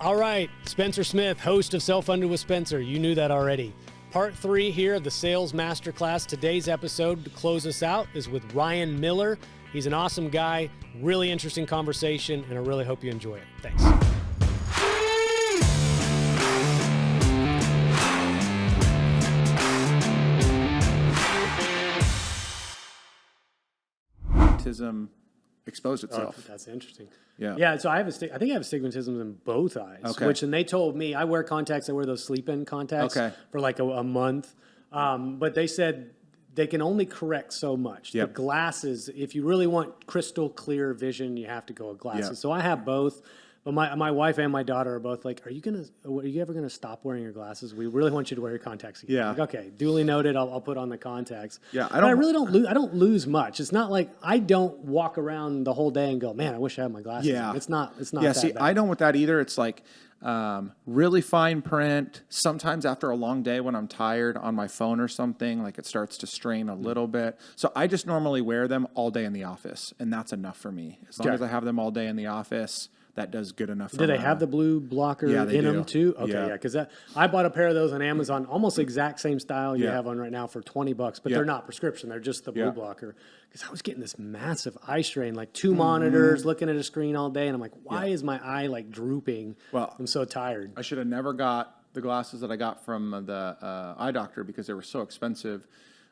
All right, Spencer Smith, host of Self-Funded with Spencer. You knew that already. Part 3 here of the Sales Masterclass. Today's episode to close us out is with Ryan Miller. He's an awesome guy, really interesting conversation, and I really hope you enjoy it. Thanks. Exposed itself. Oh, that's interesting. Yeah. So I think I have astigmatism in both eyes. Okay. And they told me I wear contacts. I wear those sleep-in contacts for like a month. But they said they can only correct so much. Yep. The glasses, if you really want crystal clear vision, you have to go with glasses. Yep. So I have both. But my wife and my daughter are both like, are you ever gonna stop wearing your glasses? We really want you to wear your contacts again. Yeah. Like, okay, duly noted. I'll put on the contacts. Yeah, I really don't lose. I don't lose much. It's not like I don't walk around the whole day and go, man, I wish I had my glasses. Yeah. It's not. Yeah. That See, bad. I don't with that either. It's like really fine print. Sometimes after a long day when I'm tired on my phone or something, like it starts to strain a little bit. So I just normally wear them all day in the office, and that's enough for me. As long as I have them all day in the office, that does good enough for me. Do they have the blue blocker in them too? Okay, yeah. Because I bought a pair of those on Amazon, almost the exact same style you have on right now for $20, but they're not prescription. They're just the blue blocker. Because I was getting this massive eye strain, like 2 monitors, looking at a screen all day, and I'm like, why is my eye like drooping? Well, I'm so tired. I should have never got the glasses that I got from the eye doctor because they were so expensive.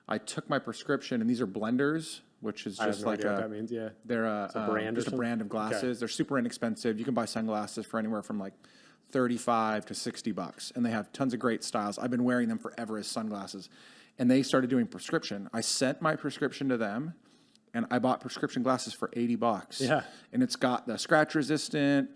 I took my prescription, and these are blenders, which is just like what that means. Yeah, they're a brand, just a brand of glasses. Okay. They're super inexpensive. You can buy sunglasses for anywhere from like $35 to $60, and they have tons of great styles. I've been wearing them forever as sunglasses, and they started doing prescription. I sent my prescription to them, and I bought prescription glasses for $80. Yeah, and it's got the scratch resistant.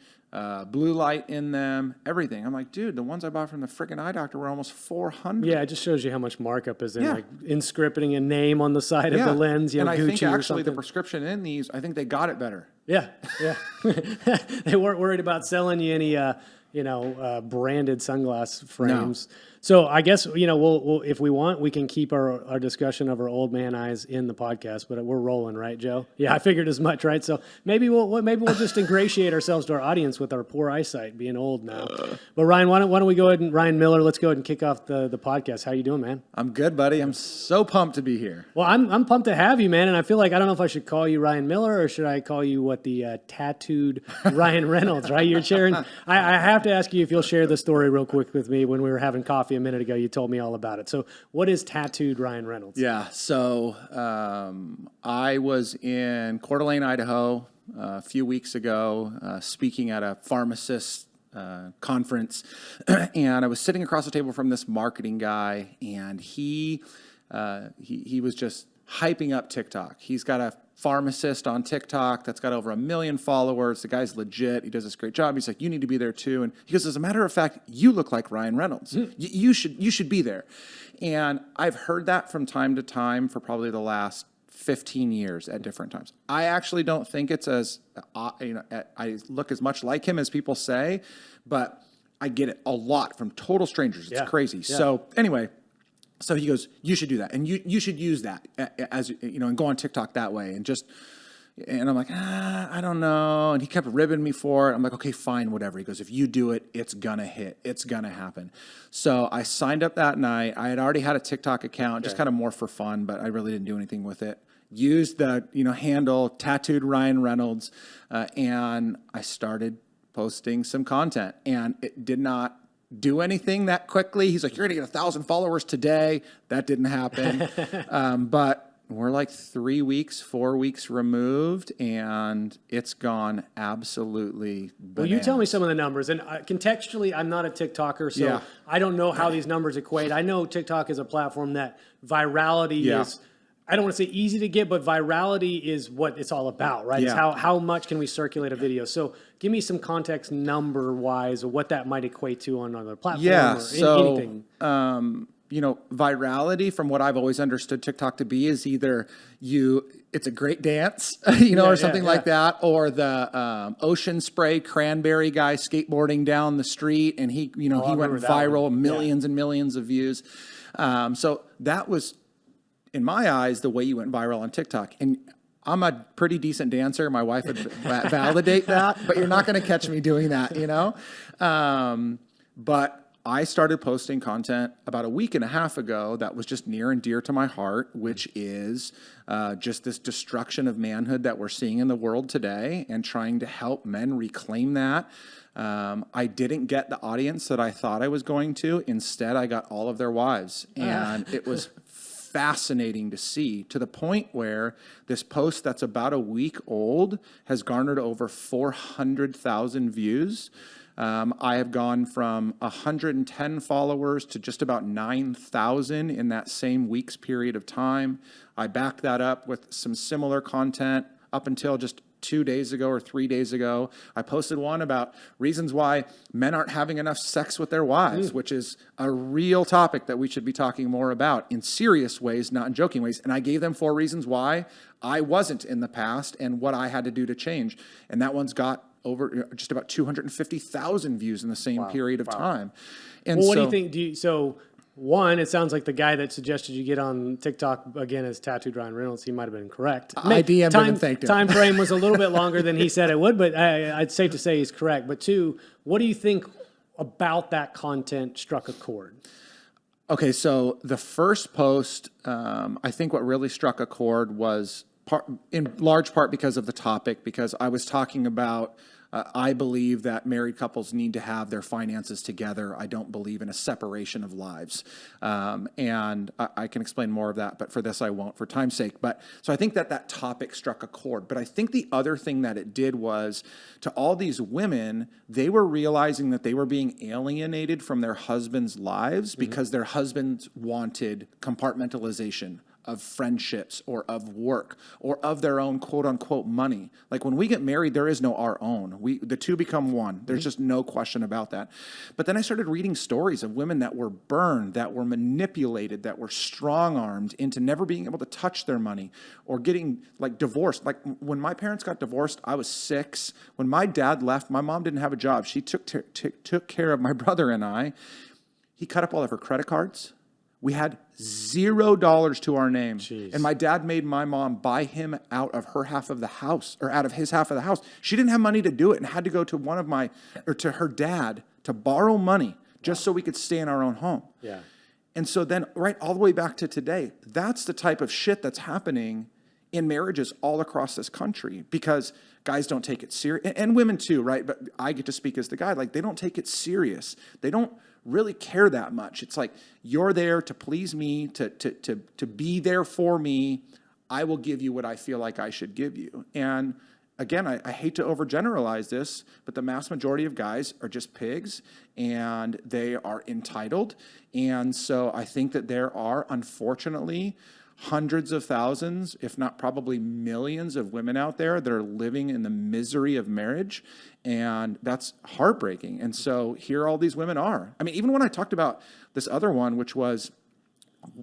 Blue light in them, everything. I'm like, dude, the ones I bought from the freaking eye doctor were almost $400. Yeah, it just shows you how much markup is in like inscripting a name on the side of the lens. You know, and I Gucci think actually or the prescription in these, I think they got it better. Yeah. They weren't worried about selling you any, branded sunglass frames. No. So I guess we'll if we want, we can keep our discussion of our old man eyes in the podcast, but we're rolling, right, Joe? Yeah, I figured as much, right? So maybe we'll just ingratiate ourselves to our audience with our poor eyesight, being old now. But Ryan, why don't we go ahead and Ryan Miller? Let's go ahead and kick off the podcast. How you doing, man? I'm good, buddy. I'm so pumped to be here. Well, I'm pumped to have you, man. And I feel like I don't know if I should call you Ryan Miller or should I call you the tattooed Ryan Reynolds, right? You're sharing. I have to ask you if you'll share the story real quick with me. When we were having coffee a minute ago, you told me all about it. So what is tattooed Ryan Reynolds? Yeah. So I was in Coeur d'Alene, Idaho a few weeks ago speaking at a pharmacist conference. And I was sitting across the table from this marketing guy, and he was just hyping up TikTok. He's got a pharmacist on TikTok that's got over 1 million followers. The guy's legit. He does this great job. He's like, you need to be there too. And he goes, as a matter of fact, you look like Ryan Reynolds. You should be there. And I've heard that from time to time for probably the last 15 years at different times. I actually don't think it's as, I look as much like him as people say, but I get it a lot from total strangers. It's crazy. Yeah. So anyway, so he goes, you should do that. And you should use that as, and go on TikTok that way. And I'm like, I don't know. And he kept ribbing me for it. I'm like, okay, fine, whatever. He goes, if you do it, it's going to hit. It's going to happen. So I signed up that night. I had already had a TikTok account, just kind of more for fun, but I really didn't do anything with it. Used the, handle tattooed Ryan Reynolds. And I started posting some content, and it did not do anything that quickly. He's like, you're going to get 1,000 followers today. That didn't happen. But we're like 4 weeks removed, and it's gone absolutely bananas. Well, you tell me some of the numbers. And contextually, I'm not a TikToker, so I don't know how these numbers equate. I know TikTok is a platform that virality is, I don't want to say easy to get, but virality is what it's all about, right? Yeah. It's how much can we circulate a video. So give me some context number-wise of what that might equate to on another platform or anything. Virality, from what I've always understood TikTok to be, is either it's a great dance, or something like that, or the ocean spray cranberry guy skateboarding down the street, and he went viral, millions and millions of views. So that was, in my eyes, the way you went viral on TikTok. And I'm a pretty decent dancer. My wife would validate that, but you're not going to catch me doing that, you know? But I started posting content about a week and a half ago that was just near and dear to my heart, which is just this destruction of manhood that we're seeing in the world today and trying to help men reclaim that. I didn't get the audience that I thought I was going to. Instead, I got all of their wives. And it was fascinating to see, to the point where this post that's about a week old has garnered over 400,000 views. I have gone from 110 followers to just about 9,000 in that same week's period of time. I backed that up with some similar content up until just 2 days ago or 3 days ago. I posted one about reasons why men aren't having enough sex with their wives, which is a real topic that we should be talking more about in serious ways, not in joking ways. And I gave them 4 reasons why I wasn't in the past and what I had to do to change. And that one's got over just about 250,000 views in the same period of time. And well, what do you think? So one, it sounds like the guy that suggested you get on TikTok again as Tattooed Ryan Reynolds. He might have been correct. I DM'd him and thanked him. Time frame was a little bit longer than he said it would, but it's safe to say he's correct. But two, what do you think about that content struck a chord? Okay, so the first post, I think what really struck a chord was in large part because of the topic, because I was talking about I believe that married couples need to have their finances together. I don't believe in a separation of lives. And I can explain more of that, but for this I won't for time's sake. But so I think that topic struck a chord. But I think the other thing that it did was to all these women, they were realizing that they were being alienated from their husbands' lives because their husbands wanted compartmentalization of friendships or of work or of their own quote unquote money. Like when we get married, there is no our own. The two become one. There's just no question about that. But then I started reading stories of women that were burned, that were manipulated, that were strong-armed into never being able to touch their money or getting like divorced. Like when my parents got divorced, I was 6. When my dad left, my mom didn't have a job. She took care of my brother and I. He cut up all of her credit cards. We had $0 to our name. Jeez. And my dad made my mom buy him out of her half of the house, or out of his half of the house. She didn't have money to do it and had to go to to her dad to borrow money just so we could stay in our own home. Yeah. And so then right all the way back to today, that's the type of shit that's happening in marriages all across this country because guys don't take it serious, and women too, right? But I get to speak as the guy. Like they don't take it serious. They don't really care that much. It's like, you're there to please me, to be there for me. I will give you what I feel like I should give you. And again, I hate to overgeneralize this, but the mass majority of guys are just pigs and they are entitled. And so I think that there are, unfortunately, hundreds of thousands, if not probably millions of women out there that are living in the misery of marriage. And that's heartbreaking. And so here all these women are. I mean, even when I talked about this other one, which was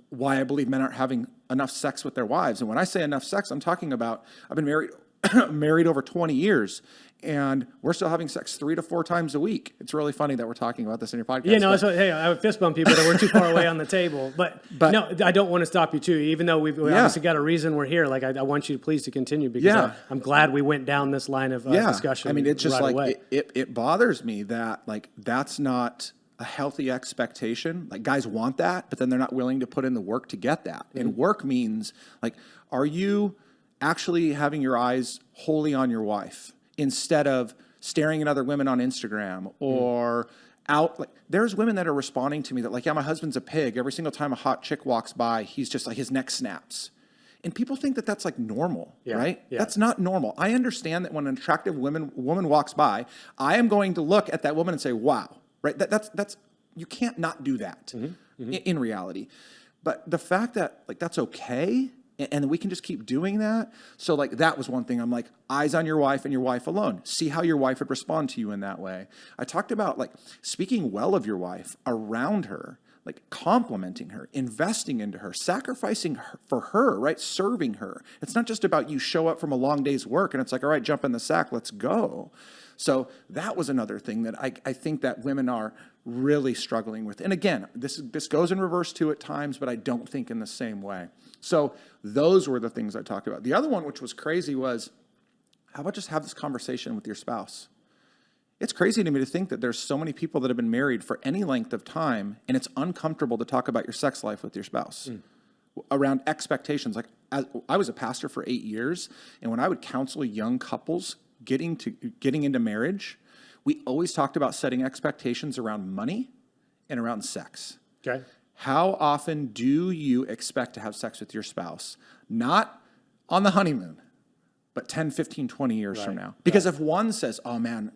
why I believe men aren't having enough sex with their wives. And when I say enough sex, I'm talking about, I've been married over 20 years, and we're still having sex 3 to 4 times a week. It's really funny that we're talking about this in your podcast. Yeah, no, that's what, hey, I would fist bump you, but we're too far away on the table. But no, I don't want to stop you too, even though we've obviously got a reason we're here. Like I want you to please to continue because I'm glad we went down this line of discussion. I mean, it's just right like, away. it bothers me that like, that's not a healthy expectation. Like guys want that, but then they're not willing to put in the work to get that. Mm-hmm. And work means like, are you actually having your eyes wholly on your wife instead of staring at other women on Instagram or out? Like there's women that are responding to me that like, yeah, my husband's a pig. Every single time a hot chick walks by, he's just like, his neck snaps. And people think that that's like normal, right? Yeah. That's not normal. I understand that when an attractive woman walks by, I am going to look at that woman and say, wow, right? That's you can't not do that in reality. But the fact that like that's okay, and we can just keep doing that. So like that was one thing. I'm like, eyes on your wife and your wife alone. See how your wife would respond to you in that way. I talked about like speaking well of your wife around her, like complimenting her, investing into her, sacrificing for her, right? Serving her. It's not just about you show up from a long day's work and it's like, all right, jump in the sack, let's go. So that was another thing that I think that women are really struggling with. And again, this goes in reverse too at times, but I don't think in the same way. So those were the things I talked about. The other one, which was crazy, was how about just have this conversation with your spouse? It's crazy to me to think that there's so many people that have been married for any length of time, and it's uncomfortable to talk about your sex life with your spouse around expectations. Like I was a pastor for 8 years, and when I would counsel young couples getting into marriage, we always talked about setting expectations around money and around sex. Okay. How often do you expect to have sex with your spouse? Not on the honeymoon, but 10, 15, 20 years from now. Because if one says, oh man,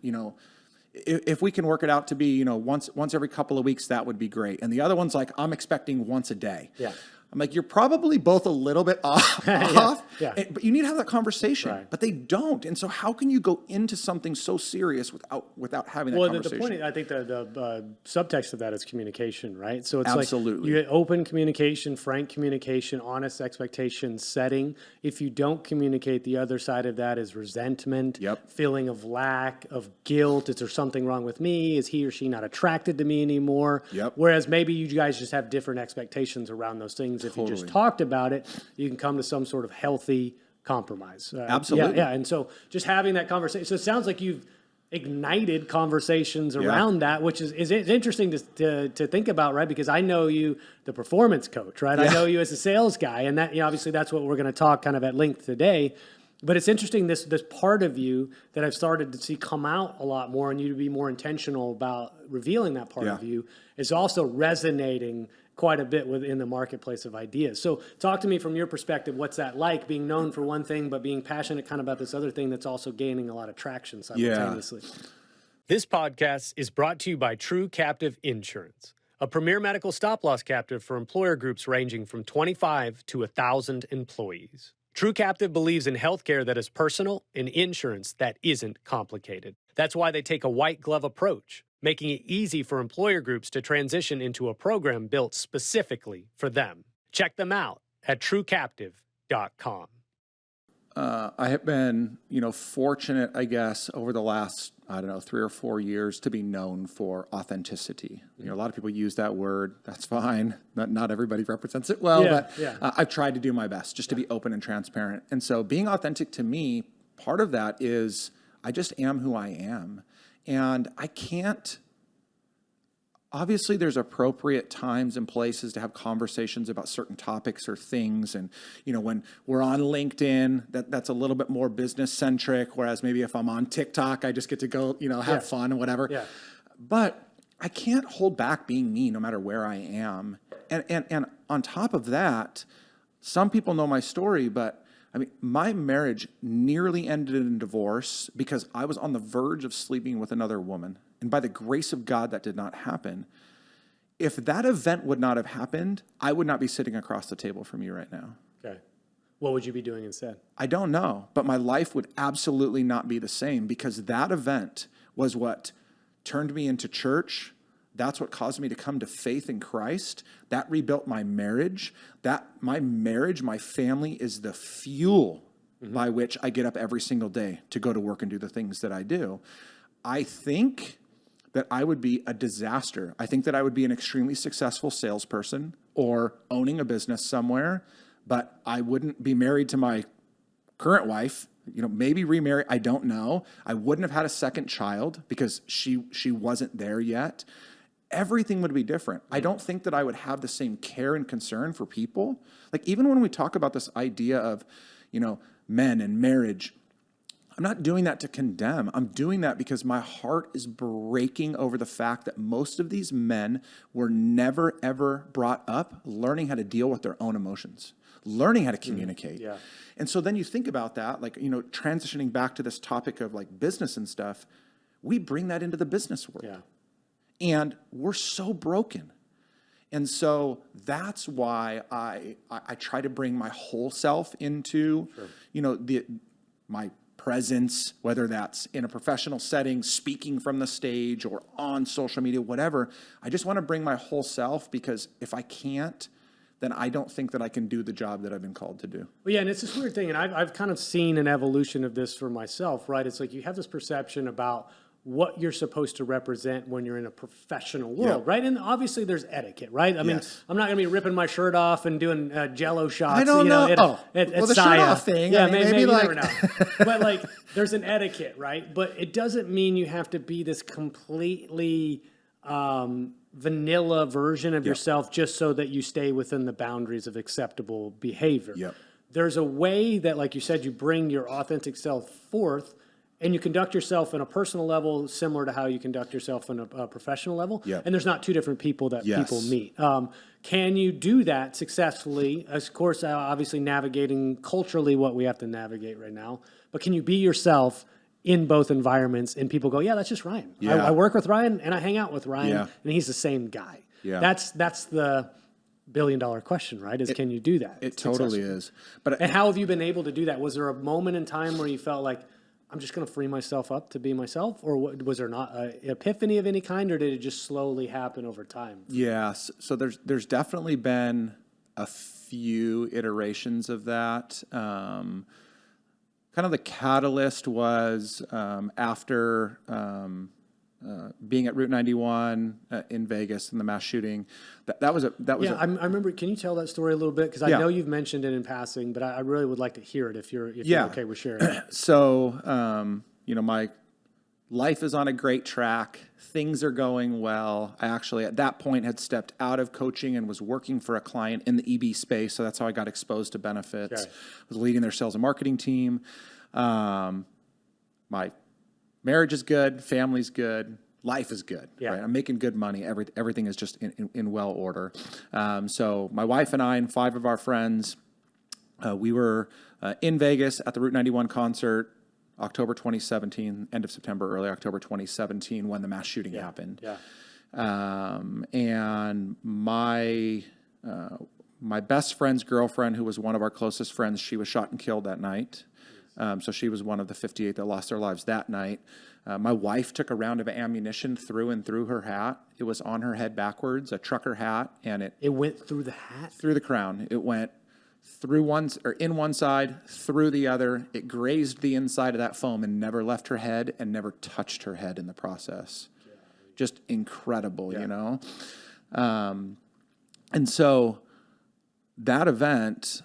if we can work it out to be, once every couple of weeks, that would be great. And the other one's like, I'm expecting once a day. Yeah. I'm like, you're probably both a little bit off, but you need to have that conversation. But they don't. And so how can you go into something so serious without having that conversation? Well, the point, I think the subtext of that is communication, right? So it's Absolutely. like you get open communication, frank communication, honest expectation setting. If you don't communicate, the other side of that is resentment, feeling of lack, of guilt. Is there something wrong with me? Is he or she not attracted to me anymore? Whereas maybe you guys just have different expectations around those things. If you just talked about it, you can come to some sort of healthy compromise. Absolutely. Yeah. And so just having that conversation. So it sounds like you've ignited conversations around that, which is interesting to think about, right? Because I know you, the performance coach, right? I know you as a sales guy, and that obviously that's what we're going to talk kind of at length today. But it's interesting, this part of you that I've started to see come out a lot more, and you to be more intentional about revealing that part of you is also resonating quite a bit within the marketplace of ideas. So talk to me from your perspective, what's that like, being known for one thing, but being passionate kind of about this other thing that's also gaining a lot of traction simultaneously? This podcast is brought to you by True Captive Insurance, a premier medical stop-loss captive for employer groups ranging from 25 to 1,000 employees. True Captive believes in healthcare that is personal and insurance that isn't complicated. That's why they take a white glove approach, making it easy for employer groups to transition into a program built specifically for them. Check them out at truecaptive.com. I have been, fortunate, I guess, over the last, 3 or 4 years to be known for authenticity. A lot of people use that word. That's fine. Not everybody represents it well, but I've tried to do my best just to be open and transparent. And so being authentic to me, part of that is I just am who I am. And I can't, obviously there's appropriate times and places to have conversations about certain topics or things. And, when we're on LinkedIn, that's a little bit more business centric. Whereas maybe if I'm on TikTok, I just get to go, have fun and whatever. But I can't hold back being me no matter where I am. And on top of that, some people know my story, but my marriage nearly ended in divorce because I was on the verge of sleeping with another woman. And by the grace of God, that did not happen. If that event would not have happened, I would not be sitting across the table from you right now. Okay. What would you be doing instead? I don't know, but my life would absolutely not be the same because that event was what turned me into church. That's what caused me to come to faith in Christ. That rebuilt my marriage. My family is the fuel by which I get up every single day to go to work and do the things that I do. I think that I would be a disaster. I think that I would be an extremely successful salesperson or owning a business somewhere, but I wouldn't be married to my current wife. Maybe remarry. I don't know. I wouldn't have had a second child because she wasn't there yet. Everything would be different. I don't think that I would have the same care and concern for people. Like even when we talk about this idea of, men and marriage, I'm not doing that to condemn. I'm doing that because my heart is breaking over the fact that most of these men were never, ever brought up learning how to deal with their own emotions, learning how to communicate. And so then you think about that, transitioning back to this topic of business and stuff, we bring that into the business world. And we're so broken. And so that's why I try to bring my whole self into, my presence, whether that's in a professional setting, speaking from the stage or on social media, whatever. I just want to bring my whole self because if I can't then I don't think that I can do the job that I've been called to do. Well, yeah, and it's this weird thing, and I've kind of seen an evolution of this for myself, right? It's like you have this perception about what you're supposed to represent when you're in a professional world, right? And obviously there's etiquette, right? I mean, I'm not going to be ripping my shirt off and doing Jell-O shots. I don't know. At Well, the Saya. shirt off thing, Yeah, I mean, maybe you like... never know. But like, there's an etiquette, right? But it doesn't mean you have to be this completely vanilla version of yourself just so that you stay within the boundaries of acceptable behavior. Yep. There's a way that, like you said, you bring your authentic self forth and you conduct yourself on a personal level similar to how you conduct yourself on a professional level. Yep. And there's not two different people that people meet. Can you do that successfully? Of course, obviously navigating culturally what we have to navigate right now. But can you be yourself in both environments and people go, yeah, that's just Ryan. Yeah. I work with Ryan and I hang out with Ryan and he's the same guy. Yeah. That's the billion-dollar question, right? Is can you do that? It totally is. And how have you been able to do that? Was there a moment in time where you felt like, I'm just going to free myself up to be myself? Or was there not an epiphany of any kind, or did it just slowly happen over time? Yeah, so there's definitely been a few iterations of that. Kind of the catalyst was after being at Route 91 in Vegas in the mass shooting. That was I remember. Can you tell that story a little bit? Because I know you've mentioned it in passing, but I really would like to hear it if you're okay with sharing it. So, my life is on a great track. Things are going well. I actually, at that point, had stepped out of coaching and was working for a client in the EB space. So that's how I got exposed to benefits. Okay. I was leading their sales and marketing team. My marriage is good. Family's good. Life is good. Yeah. Right? I'm making good money. Everything is just in well order. So my wife and I and 5 of our friends, we were in Vegas at the Route 91 concert, October 2017, end of September, early October 2017, when the mass shooting happened. Yeah. And my best friend's girlfriend, who was one of our closest friends, she was shot and killed that night. So she was one of the 58 that lost their lives that night. My wife took a round of ammunition through and through her hat. It was on her head backwards, a trucker hat, and it went through the hat? Through the crown. It went through in one side, through the other. It grazed the inside of that foam and never left her head and never touched her head in the process. Just incredible, you know? And so that event,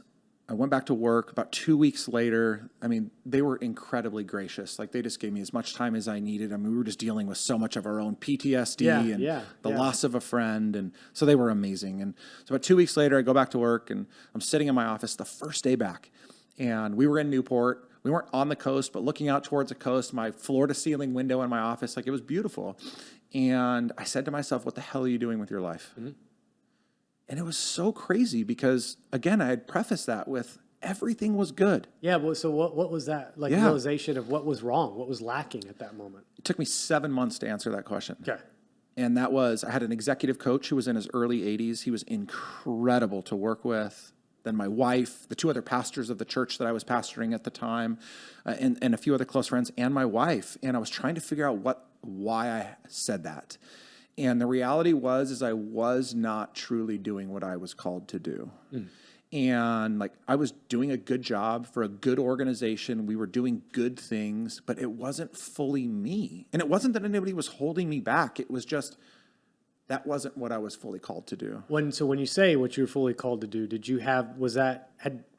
I went back to work about 2 weeks later. I mean, they were incredibly gracious. Like, they just gave me as much time as I needed. I mean, we were just dealing with so much of our own PTSD and the loss of a friend. And so they were amazing. And so about 2 weeks later, I go back to work and I'm sitting in my office the first day back. And we were in Newport. We weren't on the coast, but looking out towards the coast, my floor-to-ceiling window in my office, like, it was beautiful. And I said to myself, what the hell are you doing with your life? Mm-hmm. And it was so crazy because, again, I had prefaced that with everything was good. Yeah, well, so what was that, like, realization of what was wrong, what was lacking at that moment? It took me 7 months to answer that question. Okay. And that was, I had an executive coach who was in his early 80s. He was incredible to work with. Then my wife, the 2 other pastors of the church that I was pastoring at the time, and a few other close friends, and my wife. And I was trying to figure out why I said that. And the reality was I was not truly doing what I was called to do. Mm. And like, I was doing a good job for a good organization. We were doing good things, but it wasn't fully me. And it wasn't that anybody was holding me back. It was just, that wasn't what I was fully called to do. So when you say what you're fully called to do, had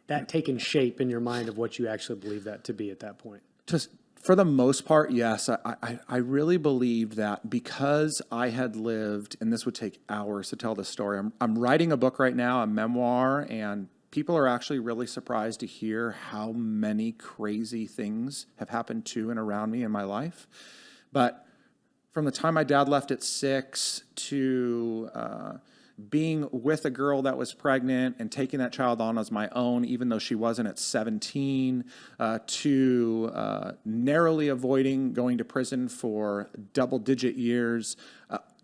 that taken shape in your mind of what you actually believed that to be at that point? Just for the most part, yes. I really believed that because I had lived, and this would take hours to tell this story. I'm writing a book right now, a memoir, and people are actually really surprised to hear how many crazy things have happened to and around me in my life. But from the time my dad left at 6 to being with a girl that was pregnant and taking that child on as my own, even though she wasn't at 17, to narrowly avoiding going to prison for double-digit years.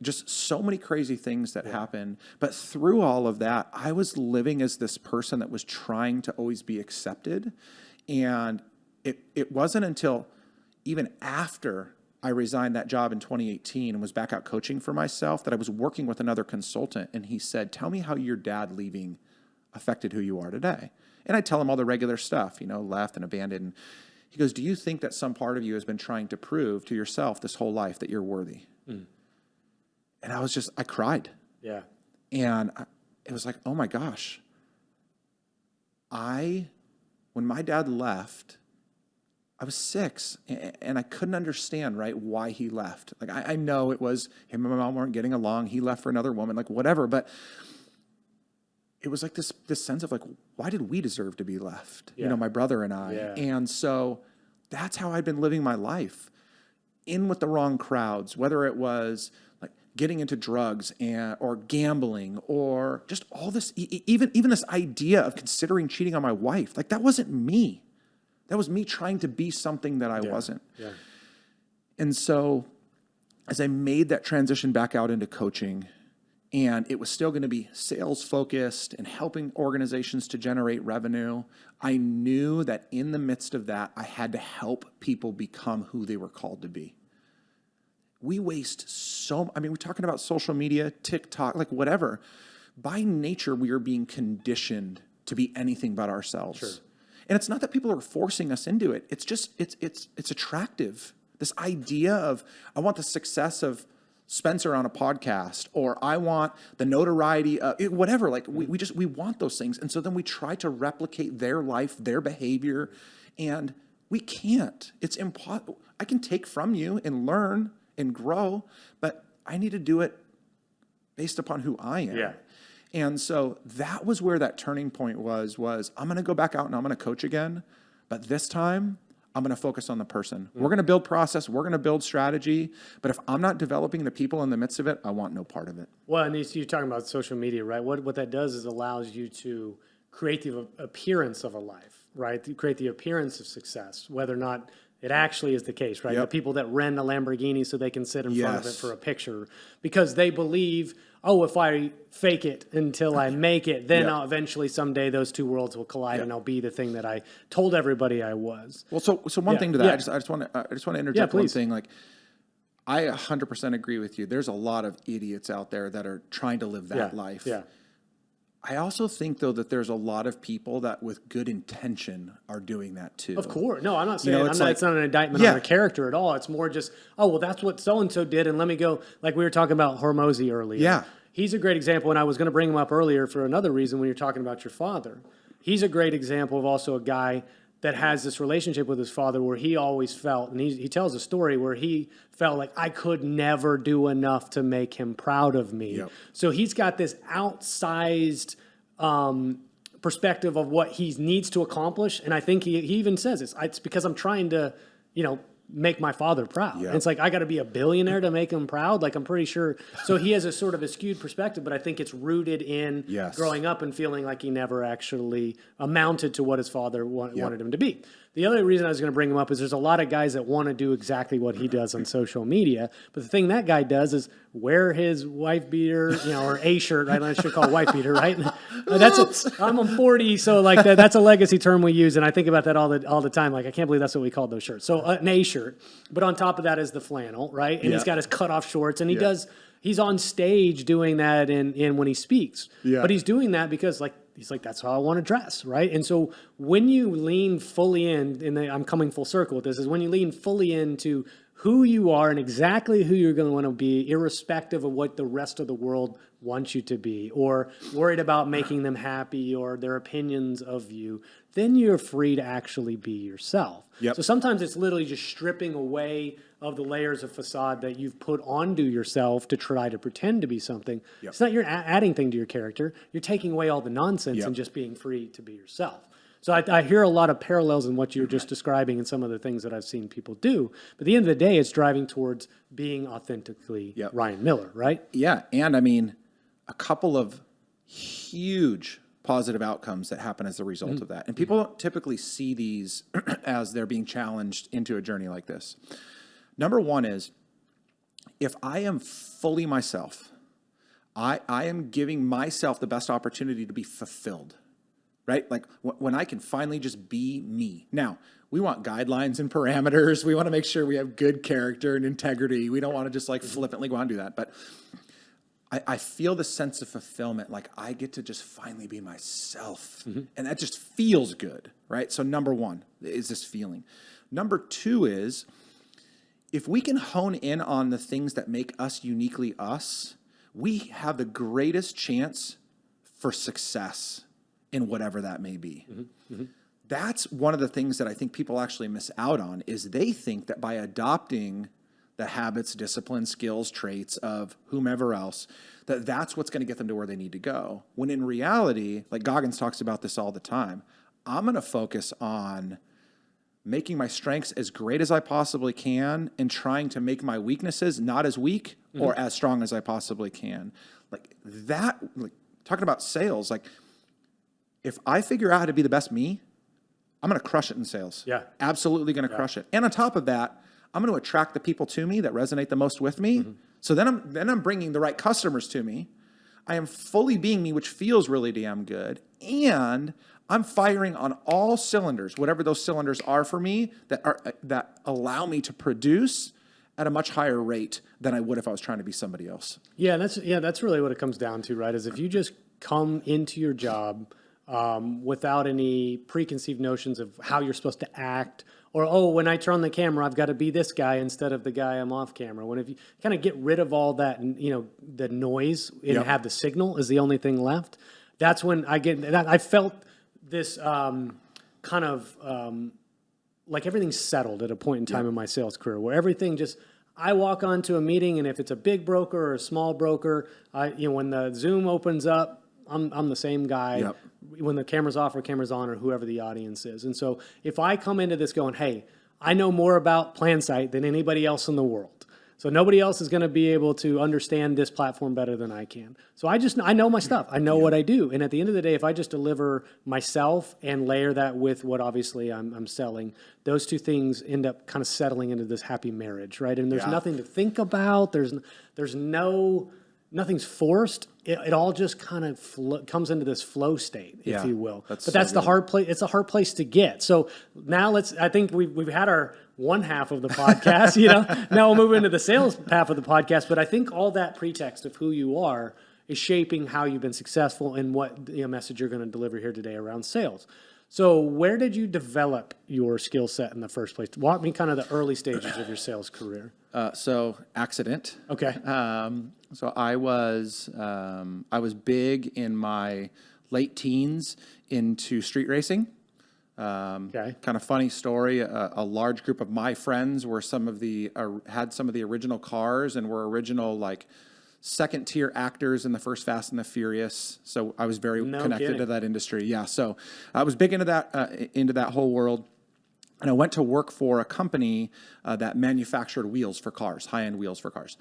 Just so many crazy things that happened. But through all of that, I was living as this person that was trying to always be accepted. And it wasn't until even after I resigned that job in 2018 and was back out coaching for myself that I was working with another consultant. And he said, tell me how your dad leaving affected who you are today. And I tell him all the regular stuff, left and abandoned. And he goes, do you think that some part of you has been trying to prove to yourself this whole life that you're worthy? And I cried. Yeah. And it was like, oh my gosh. When my dad left, I was 6 and I couldn't understand, right, why he left. Like, I know it was him and my mom weren't getting along. He left for another woman, like whatever. But it was like this sense of like, why did we deserve to be left? Yeah. My brother and I. Yeah. And so that's how I'd been living my life, in with the wrong crowds, whether it was like getting into drugs or gambling or just all this, even this idea of considering cheating on my wife. Like, that wasn't me. That was me trying to be something that I wasn't. Yeah. And so as I made that transition back out into coaching, and it was still going to be sales focused and helping organizations to generate revenue, I knew that in the midst of that, I had to help people become who they were called to be. We waste we're talking about social media, TikTok, like whatever. By nature, we are being conditioned to be anything but ourselves. Sure. And it's not that people are forcing us into it. It's just, it's attractive. This idea of, I want the success of Spencer on a podcast, or I want the notoriety of whatever. Like, we want those things. And so then we try to replicate their life, their behavior, and we can't. It's impossible. I can take from you and learn and grow, but I need to do it based upon who I am. Yeah. And so that was where that turning point was I'm going to go back out and I'm going to coach again, but this time I'm going to focus on the person. We're going to build process. We're going to build strategy. But if I'm not developing the people in the midst of it, I want no part of it. Well, and you're talking about social media, right? What that does is allows you to create the appearance of a life, right? To create the appearance of success, whether or not it actually is the case, right? Yep. The people that rent a Lamborghini so they can sit in front of it Yes. for a picture because they believe, oh, if I fake it until I make it, then Yep. I'll eventually someday those two worlds will collide and I'll be the thing that I told everybody I was. Well, so one thing to that, Yeah. I just want to interject one please. thing. Like, I 100% agree with you. There's a lot of idiots out there that are trying to live that life. Yeah. I also think, though, that there's a lot of people that with good intention are doing that too. Of course. No, I'm not saying it's it's not an indictment on their character at all. It's more just, oh, well, that's what so-and-so did, and let me go. Like we were talking about Hormozy earlier. Yeah. He's a great example, and I was going to bring him up earlier for another reason when you're talking about your father. He's a great example of also a guy that has this relationship with his father where he always felt, and he tells a story where he felt like I could never do enough to make him proud of me. Yep. So he's got this outsized perspective of what he needs to accomplish, and I think he even says it's because I'm trying to, make my father proud. Yep. And it's like, I got to be a billionaire to make him proud. Like, I'm pretty sure. So he has a sort of a skewed perspective, but I think it's rooted in Yes. growing up and feeling like he never actually amounted to what his father wanted him to be. The other reason I was going to bring him up is there's a lot of guys that want to do exactly what he does on social media. But the thing that guy does is wear his wife beater, or a shirt, right? I should call it wife beater, right? I'm 40, so like that's a legacy term we use, and I think about that all the time. Like, I can't believe that's what we called those shirts. So an A shirt, but on top of that is the flannel, right? And he's got his cutoff shorts, and he's on stage doing that in when he speaks. Yeah. But he's doing that because he's like, that's how I want to dress, right? And so when you lean fully in, and I'm coming full circle with this, is when you lean fully into who you are and exactly who you're going to want to be, irrespective of what the rest of the world wants you to be, or worried about making them happy or their opinions of you, then you're free to actually be yourself. Yep. So sometimes it's literally just stripping away of the layers of facade that you've put onto yourself to try to pretend to be something. Yep. It's not you're adding thing to your character. You're taking away all the nonsense Yep. and just being free to be yourself. So I hear a lot of parallels in what you were just describing and some of the things that I've seen people do. But at the end of the day, it's driving towards being authentically Yep. Ryan Miller, right? Yeah, and I mean, a couple of huge positive outcomes that happen as a result of that. And people don't typically see these as they're being challenged into a journey like this. Number one is, if I am fully myself, I am giving myself the best opportunity to be fulfilled, right? Like when I can finally just be me. Now, we want guidelines and parameters. We want to make sure we have good character and integrity. We don't want to just like flippantly go out and do that. But I feel the sense of fulfillment, like I get to just finally be myself. And that just feels good, right? So number one is this feeling. Number two is, if we can hone in on the things that make us uniquely us, we have the greatest chance for success in whatever that may be. That's one of the things that I think people actually miss out on, is they think that by adopting the habits, discipline, skills, traits of whomever else, that's what's going to get them to where they need to go. When in reality, like Goggins talks about this all the time, I'm going to focus on making my strengths as great as I possibly can and trying to make my weaknesses not as weak or as strong as I possibly can. Like that, like talking about sales, like if I figure out how to be the best me, I'm going to crush it in sales. Yeah. Absolutely going to crush it. And on top of that, I'm going to attract the people to me that resonate the most with me. So then I'm bringing the right customers to me. I am fully being me, which feels really damn good. And I'm firing on all cylinders, whatever those cylinders are for me, that allow me to produce at a much higher rate than I would if I was trying to be somebody else. Yeah, that's really what it comes down to, right? Is if you just come into your job without any preconceived notions of how you're supposed to act, or, oh, when I turn on the camera, I've got to be this guy instead of the guy I'm off camera. When if you kind of get rid of all that, the noise and have the signal is the only thing left, that's when I get that. I felt this kind of like everything's settled at a point in time in my sales career where everything just, I walk onto a meeting, and if it's a big broker or a small broker, when the Zoom opens up, I'm the same guy. Yep. When the camera's off or camera's on, or whoever the audience is. And so if I come into this going, hey, I know more about PlanSite than anybody else in the world. So nobody else is going to be able to understand this platform better than I can. So I know my stuff. I know what I do. And at the end of the day, if I just deliver myself and layer that with what obviously I'm selling, those two things end up kind of settling into this happy marriage, right? And there's nothing to think about. Nothing's forced. It all just kind of comes into this flow state, if you will. But that's the hard place. It's a hard place to get. So now I think we've had our one half of the podcast, Now we'll move into the sales half of the podcast. But I think all that pretext of who you are is shaping how you've been successful and what message you're going to deliver here today around sales. So where did you develop your skill set in the first place? Walk me kind of the early stages of your sales career. So accident. Okay. So I was big in my late teens into street racing. Okay. Kind of funny story. A large group of my friends were had some of the original cars and were original like second tier actors in the first Fast and the Furious. So I was very connected to that industry. Yeah. So I was big into that whole world. And I went to work for a company that manufactured wheels for cars, high-end wheels for cars.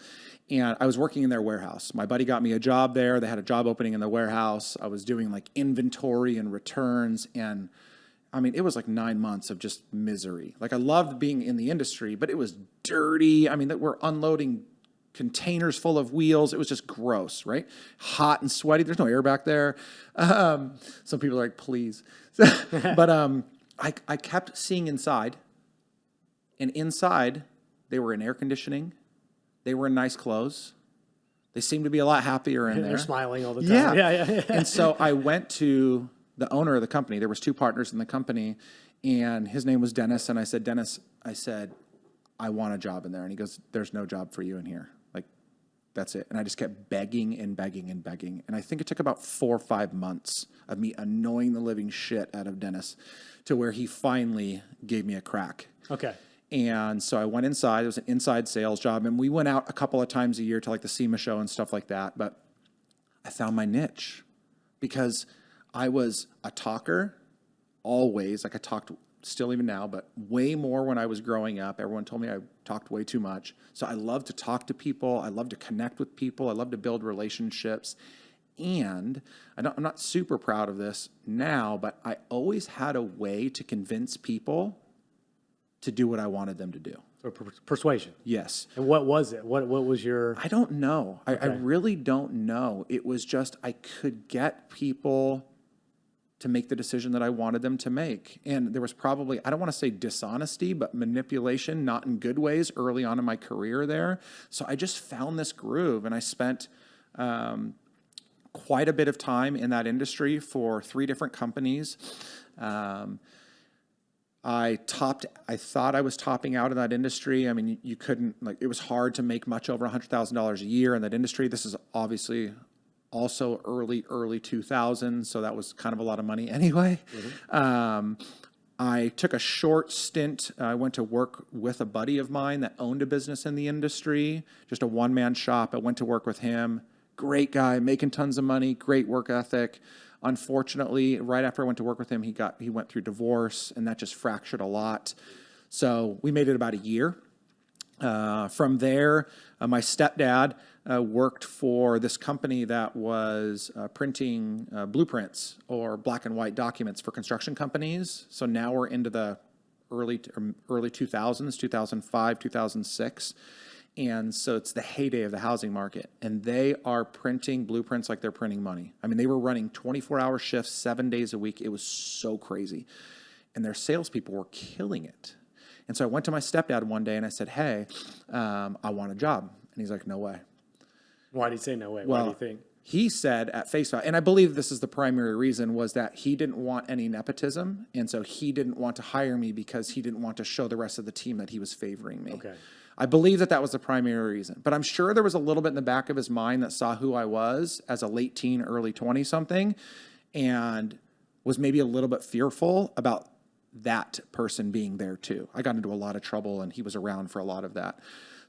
And I was working in their warehouse. My buddy got me a job there. They had a job opening in the warehouse. I was doing like inventory and returns. And I mean, it was like 9 months of just misery. Like I loved being in the industry, but it was dirty. I mean, that we're unloading containers full of wheels. It was just gross, right? Hot and sweaty. There's no air back there. Some people are like, please. But I kept seeing inside, and inside, they were in air conditioning. They were in nice clothes. They seemed to be a lot happier in there. They're smiling all the time. Yeah. And so I went to the owner of the company. There was two partners in the company, and his name was Dennis. And I said, Dennis, I want a job in there. And he goes, there's no job for you in here. Like, that's it. And I just kept begging and begging and begging. And I think it took about 4 or 5 months of me annoying the living shit out of Dennis to where he finally gave me a crack. Okay. And so I went inside. It was an inside sales job. And we went out a couple of times a year to like the SEMA show and stuff like that. But I found my niche because I was a talker always. Like I talked still even now, but way more when I was growing up. Everyone told me I talked way too much. So I love to talk to people. I love to connect with people. I love to build relationships. And I'm not super proud of this now, but I always had a way to convince people to do what I wanted them to do. So persuasion. Yes. And what was it? What was your... I don't know. I really don't know. It was just I could get people to make the decision that I wanted them to make. And there was probably, I don't want to say dishonesty, but manipulation, not in good ways, early on in my career there. So I just found this groove, and I spent quite a bit of time in that industry for 3 different companies. I thought I was topping out in that industry. I mean, you couldn't, like, it was hard to make much over $100,000 a year in that industry. This is obviously also early 2000s, so that was kind of a lot of money anyway. I took a short stint. I went to work with a buddy of mine that owned a business in the industry, just a one-man shop. I went to work with him. Great guy, making tons of money, great work ethic. Unfortunately, right after I went to work with him, he went through divorce, and that just fractured a lot. So we made it about a year. From there, my stepdad worked for this company that was printing blueprints or black and white documents for construction companies. So now we're into the early 2000s, 2005, 2006. And so it's the heyday of the housing market. And they are printing blueprints like they're printing money. I mean, they were running 24-hour shifts, 7 days a week. It was so crazy. And their salespeople were killing it. And so I went to my stepdad one day and I said, hey, I want a job. And he's like, no way. Why did he say no way? Well, Why do you think? He said at face value, and I believe this is the primary reason, was that he didn't want any nepotism. And so he didn't want to hire me because he didn't want to show the rest of the team that he was favoring me. Okay. I believe that was the primary reason. But I'm sure there was a little bit in the back of his mind that saw who I was as a late teen, early 20-something, and was maybe a little bit fearful about that person being there too. I got into a lot of trouble, and he was around for a lot of that.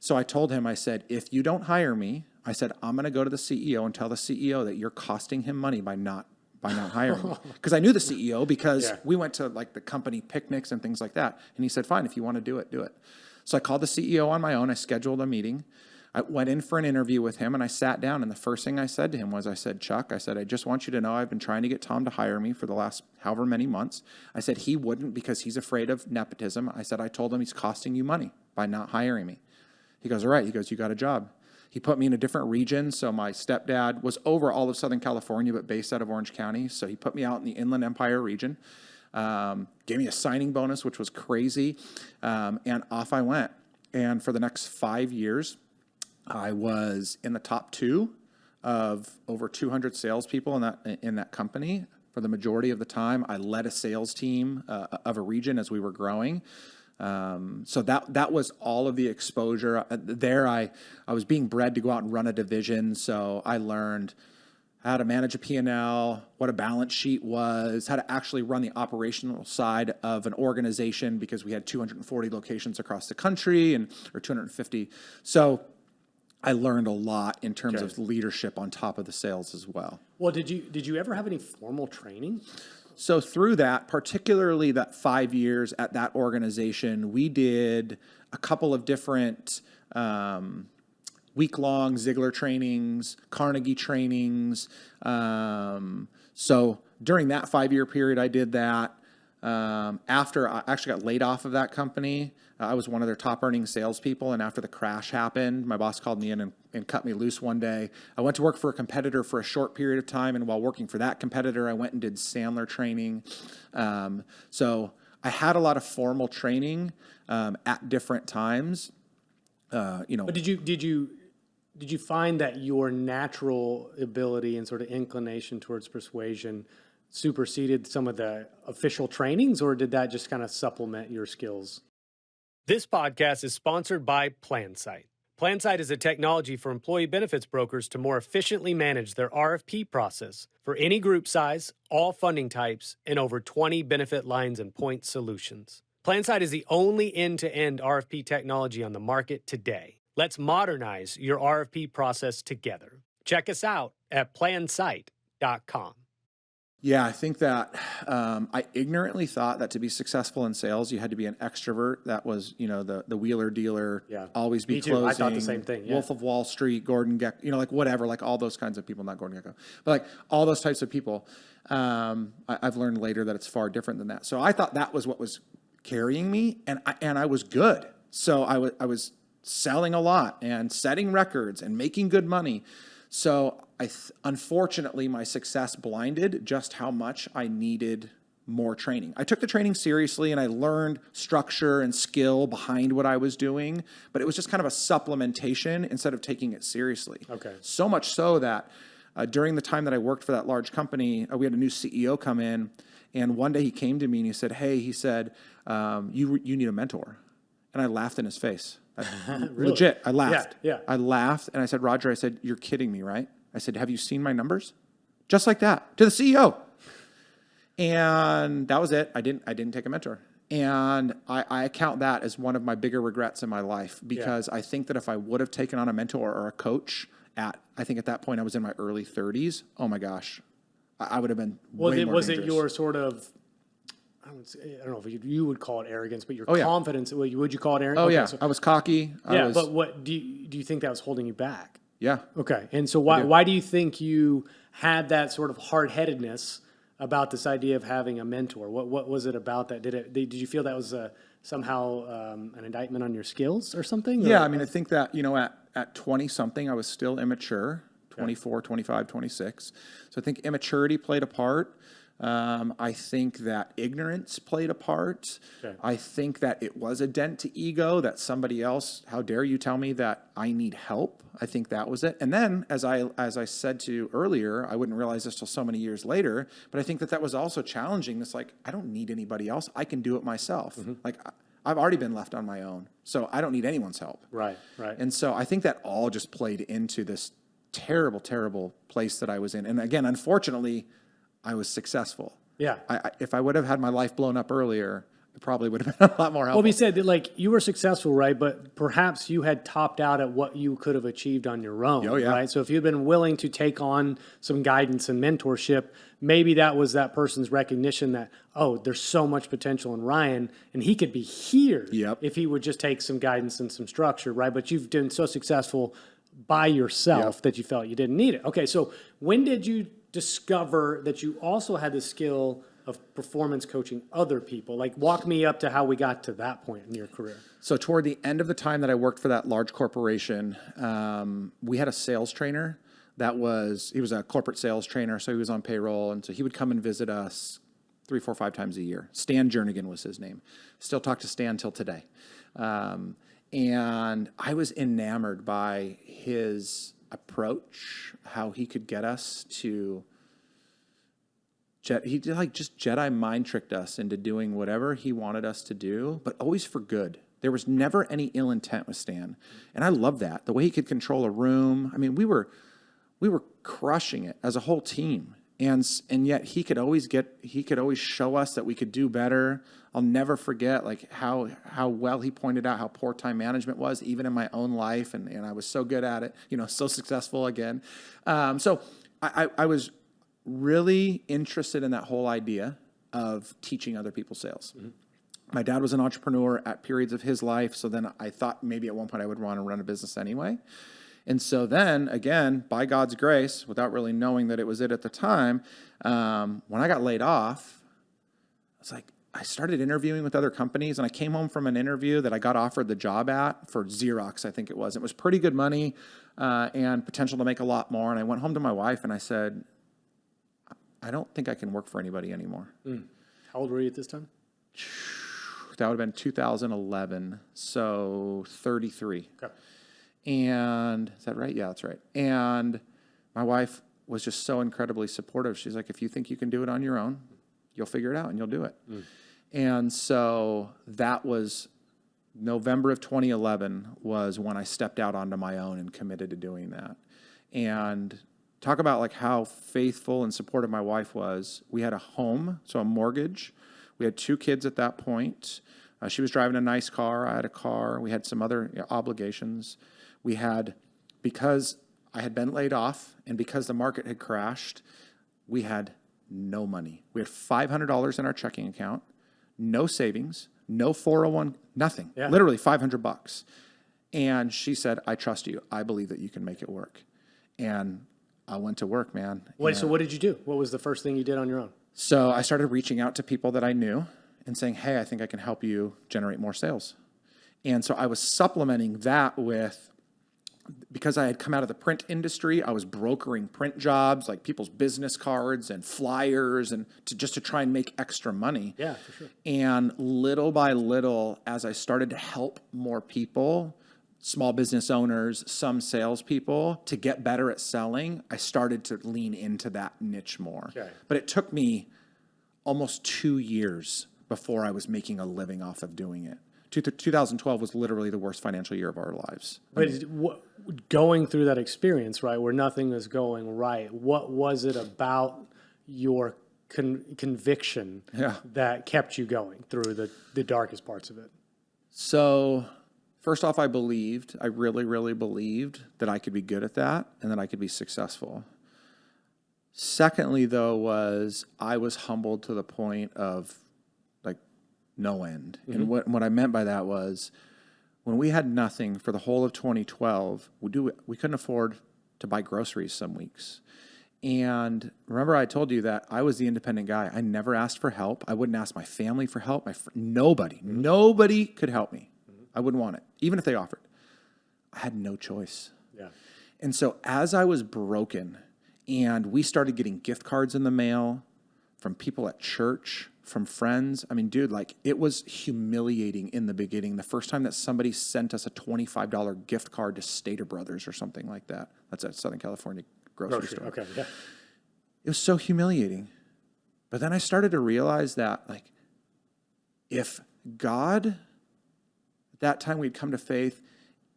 So I told him, I said, if you don't hire me, I said, I'm going to go to the CEO and tell the CEO that you're costing him money by not hiring me. Because I knew the CEO because we went to like the company picnics and things like that. And he said, fine, if you want to do it, do it. So I called the CEO on my own. I scheduled a meeting. I went in for an interview with him, and I sat down, and the first thing I said to him was, I said, Chuck, I said, I just want you to know I've been trying to get Tom to hire me for the last however many months. I said, he wouldn't because he's afraid of nepotism. I said, I told him he's costing you money by not hiring me. He goes, all right. He goes, you got a job. He put me in a different region. So my stepdad was over all of Southern California, but based out of Orange County. So he put me out in the Inland Empire region, gave me a signing bonus, which was crazy. And off I went. And for the next 5 years, I was in the top 2 of over 200 salespeople in that company. For the majority of the time, I led a sales team of a region as we were growing. So that was all of the exposure. There, I was being bred to go out and run a division. So I learned how to manage a P&L, what a balance sheet was, how to actually run the operational side of an organization because we had 240 locations across the country or 250. So I learned a lot in terms of leadership on top of the sales as well. Well, did you ever have any formal training? So through that, particularly that 5 years at that organization, we did a couple of different week-long Ziegler trainings, Carnegie trainings. So during that 5-year period, I did that. After I actually got laid off of that company, I was one of their top earning salespeople. And after the crash happened, my boss called me in and cut me loose one day. I went to work for a competitor for a short period of time. And while working for that competitor, I went and did Sandler training. So I had a lot of formal training at different times. But did you find that your natural ability and sort of inclination towards persuasion superseded some of the official trainings, or did that just kind of supplement your skills? This podcast is sponsored by PlanSight. PlanSight is a technology for employee benefits brokers to more efficiently manage their RFP process for any group size, all funding types, and over 20 benefit lines and point solutions. PlanSight is the only end-to-end RFP technology on the market today. Let's modernize your RFP process together. Check us out at plansight.com. Yeah, I think that I ignorantly thought that to be successful in sales, you had to be an extrovert. That was, the wheeler dealer, always be closing. I thought the same thing. Yeah. Wolf of Wall Street, Gordon Gekko, like whatever, like all those kinds of people, not Gordon Gekko, but like all those types of people. I've learned later that it's far different than that. So I thought that was what was carrying me, and I was good. So I was selling a lot and setting records and making good money. So unfortunately, my success blinded just how much I needed more training. I took the training seriously and I learned structure and skill behind what I was doing, but it was just kind of a supplementation instead of taking it seriously. Okay. So much so that during the time that I worked for that large company, we had a new CEO come in, and one day he came to me and he said, "Hey," he said, you need a mentor." And I laughed in his face. Really? Legit, I laughed. Yeah. I laughed and I said, "Roger," I said, "you're kidding me, right?" I said, "Have you seen my numbers?" Just like that, to the CEO. And that was it. I didn't take a mentor. And I account that as one of my bigger regrets in my life, because I think that if I would have taken on a mentor or a coach I think at that point I was in my early 30s, oh my gosh, I would have been way more Was dangerous. it your sort of, I don't know if you would call it arrogance, but your yeah. confidence, would you call it arrogance? Oh Okay, yeah, so, I was cocky. but what do you think that was holding you back? Yeah. Okay. And so why do you think you had that sort of hard-headedness about this idea of having a mentor? What was it about that? Did you feel that was somehow an indictment on your skills or something? Yeah, Or? I mean, I think that, at 20-something, I was still immature, 24, 25, 26. So I think immaturity played a part. I think that ignorance played a part. Okay. I think that it was a dent to ego, that somebody else, how dare you tell me that I need help? I think that was it. And then, as I said to you earlier, I wouldn't realize this till so many years later, but I think that was also challenging. It's like, I don't need anybody else. I can do it myself. Like, I've already been left on my own, so I don't need anyone's help. Right. And so I think that all just played into this terrible, terrible place that I was in. And again, unfortunately, I was successful. Yeah. If I would have had my life blown up earlier, it probably would have been a lot more helpful. Well, you said that, like, you were successful, right? But perhaps you had topped out at what you could have achieved on your own, Oh, yeah. right? So if you'd been willing to take on some guidance and mentorship, maybe that was that person's recognition that, oh, there's so much potential in Ryan, and he could be here if he would just take some guidance and some structure, right? But you've been so successful by yourself that you felt you didn't need it. Okay, so when did you discover that you also had the skill of performance coaching other people? Like, walk me up to how we got to that point in your career. So toward the end of the time that I worked for that large corporation, we had a sales trainer he was a corporate sales trainer, so he was on payroll, and so he would come and visit us 3, 4, 5 times a year. Stan Jernigan was his name. Still talk to Stan till today. And I was enamored by his approach, how he could get us to he did just Jedi mind tricked us into doing whatever he wanted us to do, but always for good. There was never any ill intent with Stan. And I love that. The way he could control a room. I mean, we were crushing it as a whole team. And yet he could always show us that we could do better. I'll never forget like how well he pointed out how poor time management was, even in my own life, and I was so good at it, so successful again. So I was really interested in that whole idea of teaching other people sales. Mm-hmm. My dad was an entrepreneur at periods of his life, so then I thought maybe at one point I would want to run a business anyway. And so then, again, by God's grace, without really knowing that it was it at the time, when I got laid off, I started interviewing with other companies, and I came home from an interview that I got offered the job at for Xerox, I think it was. It was pretty good money and potential to make a lot more. And I went home to my wife and I said, I don't think I can work for anybody anymore. How old were you at this time? That would have been 2011, so 33. Okay. And is that right? Yeah, that's right. And my wife was just so incredibly supportive. She's like, if you think you can do it on your own, you'll figure it out and you'll do it. And so that was November of 2011 was when I stepped out onto my own and committed to doing that. And talk about like how faithful and supportive my wife was. We had a home, so a mortgage. We had 2 kids at that point. She was driving a nice car. I had a car. We had some other obligations. We had, because I had been laid off and because the market had crashed, we had no money. We had $500 in our checking account, no savings, no 401, nothing. Yeah. Literally $500. And she said, I trust you. I believe that you can make it work. And I went to work, man. So what did you do? What was the first thing you did on your own? So I started reaching out to people that I knew and saying, hey, I think I can help you generate more sales. And so I was supplementing that with because I had come out of the print industry, I was brokering print jobs, like people's business cards and flyers, and just to try and make extra money. Yeah, for sure. And little by little, as I started to help more people, small business owners, some salespeople, to get better at selling, I started to lean into that niche more. Okay. But it took me almost 2 years before I was making a living off of doing it. 2012 was literally the worst financial year of our lives. But going through that experience, right, where nothing was going right, what was it about your conviction that kept you going through the darkest parts of it? So first off, I really, really believed that I could be good at that and that I could be successful. Secondly, though, I was humbled to the point of like no end. And what I meant by that was when we had nothing for the whole of 2012, we couldn't afford to buy groceries some weeks. And remember, I told you that I was the independent guy. I never asked for help. I wouldn't ask my family for help. Nobody could help me. I wouldn't want it, even if they offered. I had no choice. Yeah. And so as I was broken and we started getting gift cards in the mail from people at church, from friends, I mean, dude, like it was humiliating in the beginning. The first time that somebody sent us a $25 gift card to Stater Brothers or something like that. That's a Southern California grocery store. Okay, yeah. It was so humiliating. But then I started to realize that, like, if God, at that time we'd come to faith,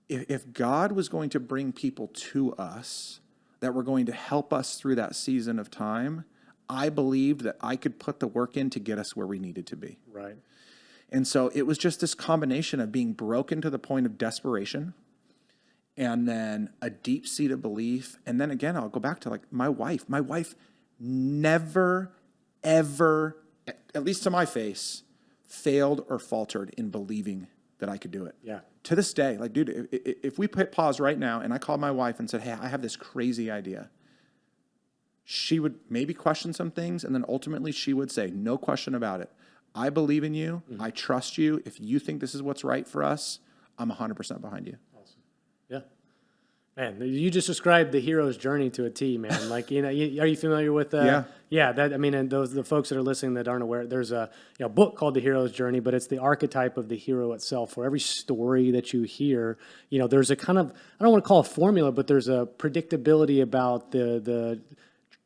if God was going to bring people to us that were going to help us through that season of time, I believed that I could put the work in to get us where we needed to be. Right. And so it was just this combination of being broken to the point of desperation, and then a deep-seated belief. And then again, I'll go back to like my wife. My wife never, ever, at least to my face, failed or faltered in believing that I could do it. Yeah. To this day, like, dude, if we hit pause right now and I called my wife and said, hey, I have this crazy idea, she would maybe question some things, and then ultimately she would say, no question about it, I believe in you. I trust you. If you think this is what's right for us, I'm 100% behind you. Yeah. Man, you just described the hero's journey to a T, man. Like, are you familiar with Yeah. Yeah, and the folks that are listening that aren't aware, there's a book called The Hero's Journey, but it's the archetype of the hero itself. For every story that you hear, there's a kind of, I don't want to call it formula, but there's a predictability about the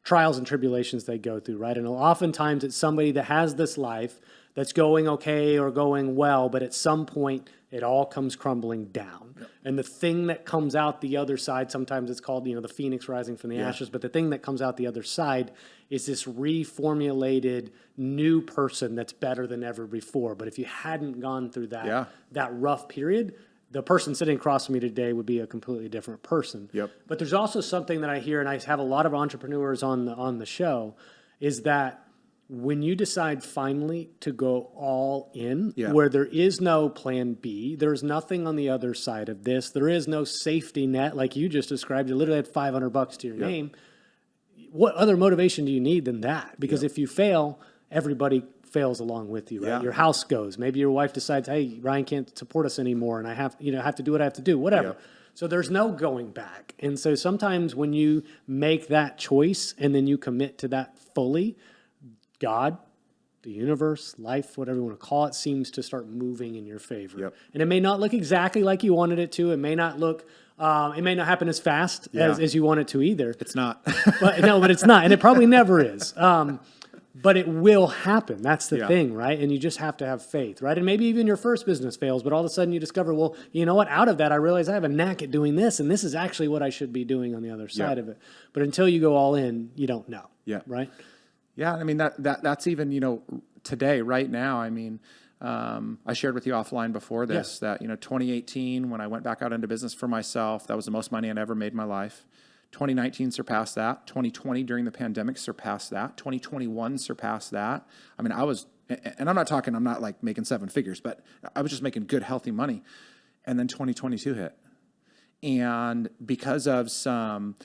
trials and tribulations they go through, right? And oftentimes it's somebody that has this life that's going okay or going well, but at some point it all comes crumbling down. Yep. And the thing that comes out the other side, sometimes it's called, the phoenix rising from the ashes, but the thing that comes out the other side is this reformulated new person that's better than ever before. But if you hadn't gone through that rough period, the person sitting across from me today would be a completely different person. Yep. But there's also something that I hear, and I have a lot of entrepreneurs on the show, is that when you decide finally to go all in, where there is no plan B, there's nothing on the other side of this, there is no safety net, like you just described, you literally had $500 to your name. What other motivation do you need than that? Because if you fail, everybody fails along with you, right? Yeah. Your house goes. Maybe your wife decides, hey, Ryan can't support us anymore, and I have to do what I have to do, whatever. Yeah. So there's no going back. And so sometimes when you make that choice and then you commit to that fully, God, the universe, life, whatever you want to call it, seems to start moving in your favor. Yep. And it may not look exactly like you wanted it to. It may not look, it may not happen as fast as you want it to either. It's not. but it's not. And it probably never is. But it will happen. That's the thing, right? And you just have to have faith, right? And maybe even your first business fails, but all of a sudden you discover, well, you know what? Out of that, I realize I have a knack at doing this, and this is actually what I should be doing on the other side of it. But until you go all in, you don't know. Yeah. Right? Yeah, I mean, that's even, today, right now, I mean, I shared with you offline before this that, 2018, when I went back out into business for myself, that was the most money I'd ever made in my life. 2019 surpassed that. 2020 during the pandemic surpassed that. 2021 surpassed that. I mean, and I'm not like making seven figures, but I was just making good, healthy money. And then 2022 hit. And because of some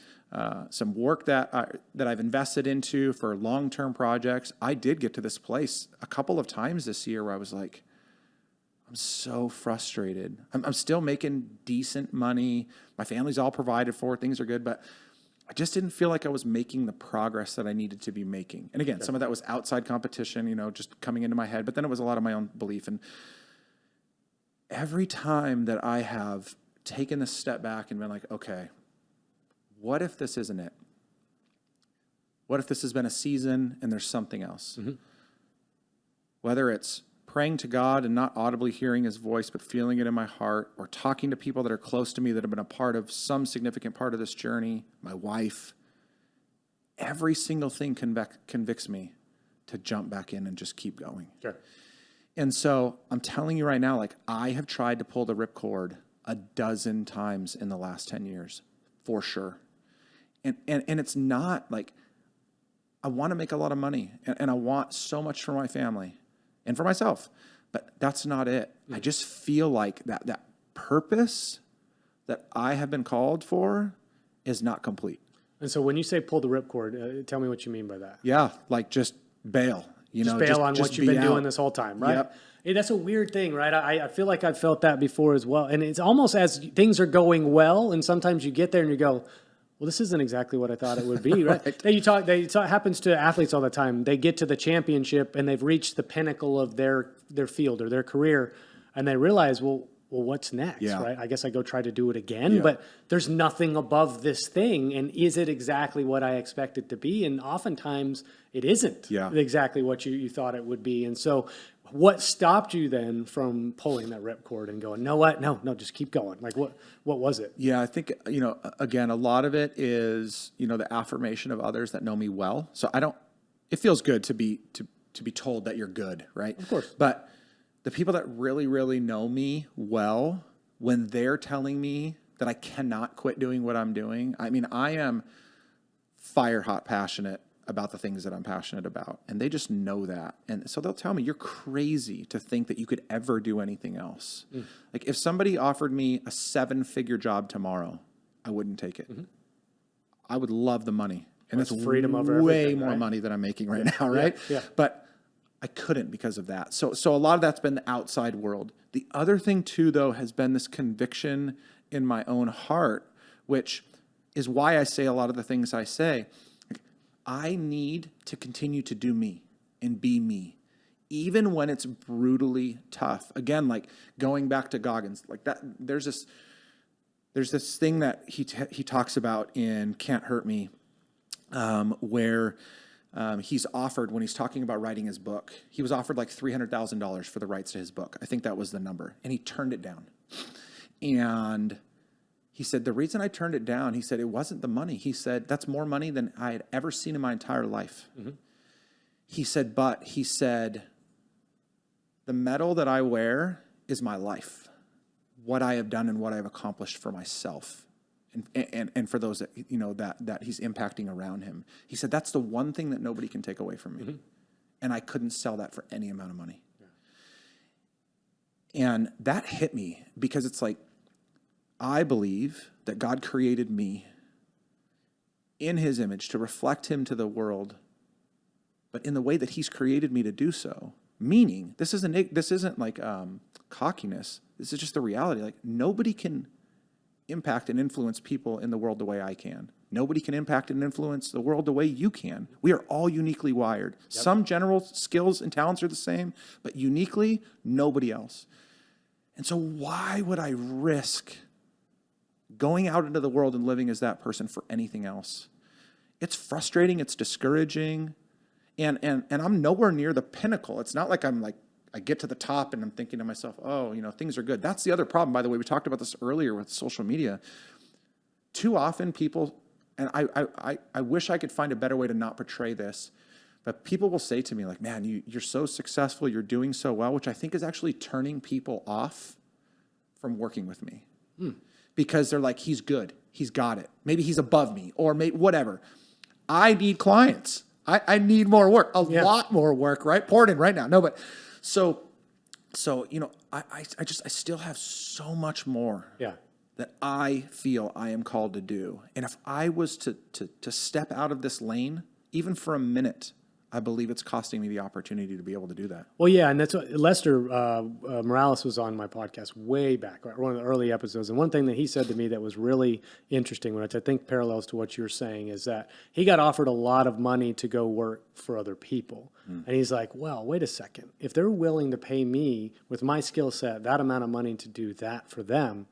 work that I've invested into for long-term projects, I did get to this place a couple of times this year where I was like, I'm so frustrated. I'm still making decent money. My family's all provided for. Things are good, but I just didn't feel like I was making the progress that I needed to be making. And again, some of that was outside competition, you know, just coming into my head, but then it was a lot of my own belief. And every time that I have taken a step back and been like, okay, what if this isn't it? What if this has been a season and there's something else? Mm-hmm. Whether it's praying to God and not audibly hearing his voice, but feeling it in my heart, or talking to people that are close to me that have been a part of some significant part of this journey, my wife, every single thing convicts me to jump back in and just keep going. Sure. And so I'm telling you right now, like, I have tried to pull the ripcord a dozen times in the last 10 years, for sure. And it's not like, I want to make a lot of money and I want so much for my family and for myself, but that's not it. I just feel like that purpose that I have been called for is not complete. And so when you say pull the ripcord, tell me what you mean by that. Yeah, like just bail. Just bail on what you've been doing this whole time, right? Yep. Hey, that's a weird thing, right? I feel like I've felt that before as well. And it's almost as things are going well, and sometimes you get there and you go, well, this isn't exactly what I thought it would be, right? It happens to athletes all the time. They get to the championship and they've reached the pinnacle of their field or their career, and they realize, well, what's next, right? I guess I go try to do it again, but there's nothing above this thing, and is it exactly what I expect it to be? And oftentimes it isn't exactly what you thought it would be. And so what stopped you then from pulling that ripcord and going, no, just keep going? Like, what was it? Yeah, I think, again, a lot of it is, the affirmation of others that know me well. So it feels good to be told that you're good, right? Of course. But the people that really, really know me well, when they're telling me that I cannot quit doing what I'm doing, I mean, I am fire hot passionate about the things that I'm passionate about. And they just know that. And so they'll tell me, you're crazy to think that you could ever do anything else. Like, if somebody offered me a 7-figure job tomorrow, I wouldn't take it. I would love the money. And it's freedom over way more money than I'm making right now, right? Yeah. But I couldn't because of that. So a lot of that's been the outside world. The other thing too, though, has been this conviction in my own heart, which is why I say a lot of the things I say. I need to continue to do me and be me, even when it's brutally tough. Again, like going back to Goggins, like that. There's this thing that he talks about in Can't Hurt Me, where he's offered, when he's talking about writing his book, he was offered like $300,000 for the rights to his book. I think that was the number, and he turned it down. And he said, the reason I turned it down, he said, it wasn't the money. He said, that's more money than I had ever seen in my entire life. He said, the medal that I wear is my life, what I have done and what I have accomplished for myself and for those that, that he's impacting around him. He said, that's the one thing that nobody can take away from me. And I couldn't sell that for any amount of money. And that hit me because it's like, I believe that God created me in his image to reflect him to the world, but in the way that he's created me to do so. Meaning, this isn't like cockiness. This is just the reality. Like, nobody can impact and influence people in the world the way I can. Nobody can impact and influence the world the way you can. We are all uniquely wired. Some general skills and talents are the same, but uniquely, nobody else. And so why would I risk going out into the world and living as that person for anything else? It's frustrating. It's discouraging. And I'm nowhere near the pinnacle. It's not like I get to the top and I'm thinking to myself, oh, things are good. That's the other problem, by the way. We talked about this earlier with social media. Too often people, and I wish I could find a better way to not portray this, but people will say to me like, man, you're so successful, you're doing so well, which I think is actually turning people off from working with me. Because they're like, he's good, he's got it. Maybe he's above me, or maybe whatever. I need clients. I need more work, a lot more work, right? Pour it in right now. No, but so I still have so much more that I feel I am called to do. And if I was to step out of this lane, even for a minute, I believe it's costing me the opportunity to be able to do that. Well, yeah, and that's what Lester Morales was on my podcast way back, right, one of the early episodes. And one thing that he said to me that was really interesting, which I think parallels to what you're saying, is that he got offered a lot of money to go work for other people. And he's like, well, wait a second. If they're willing to pay me with my skill set that amount of money to do that for them,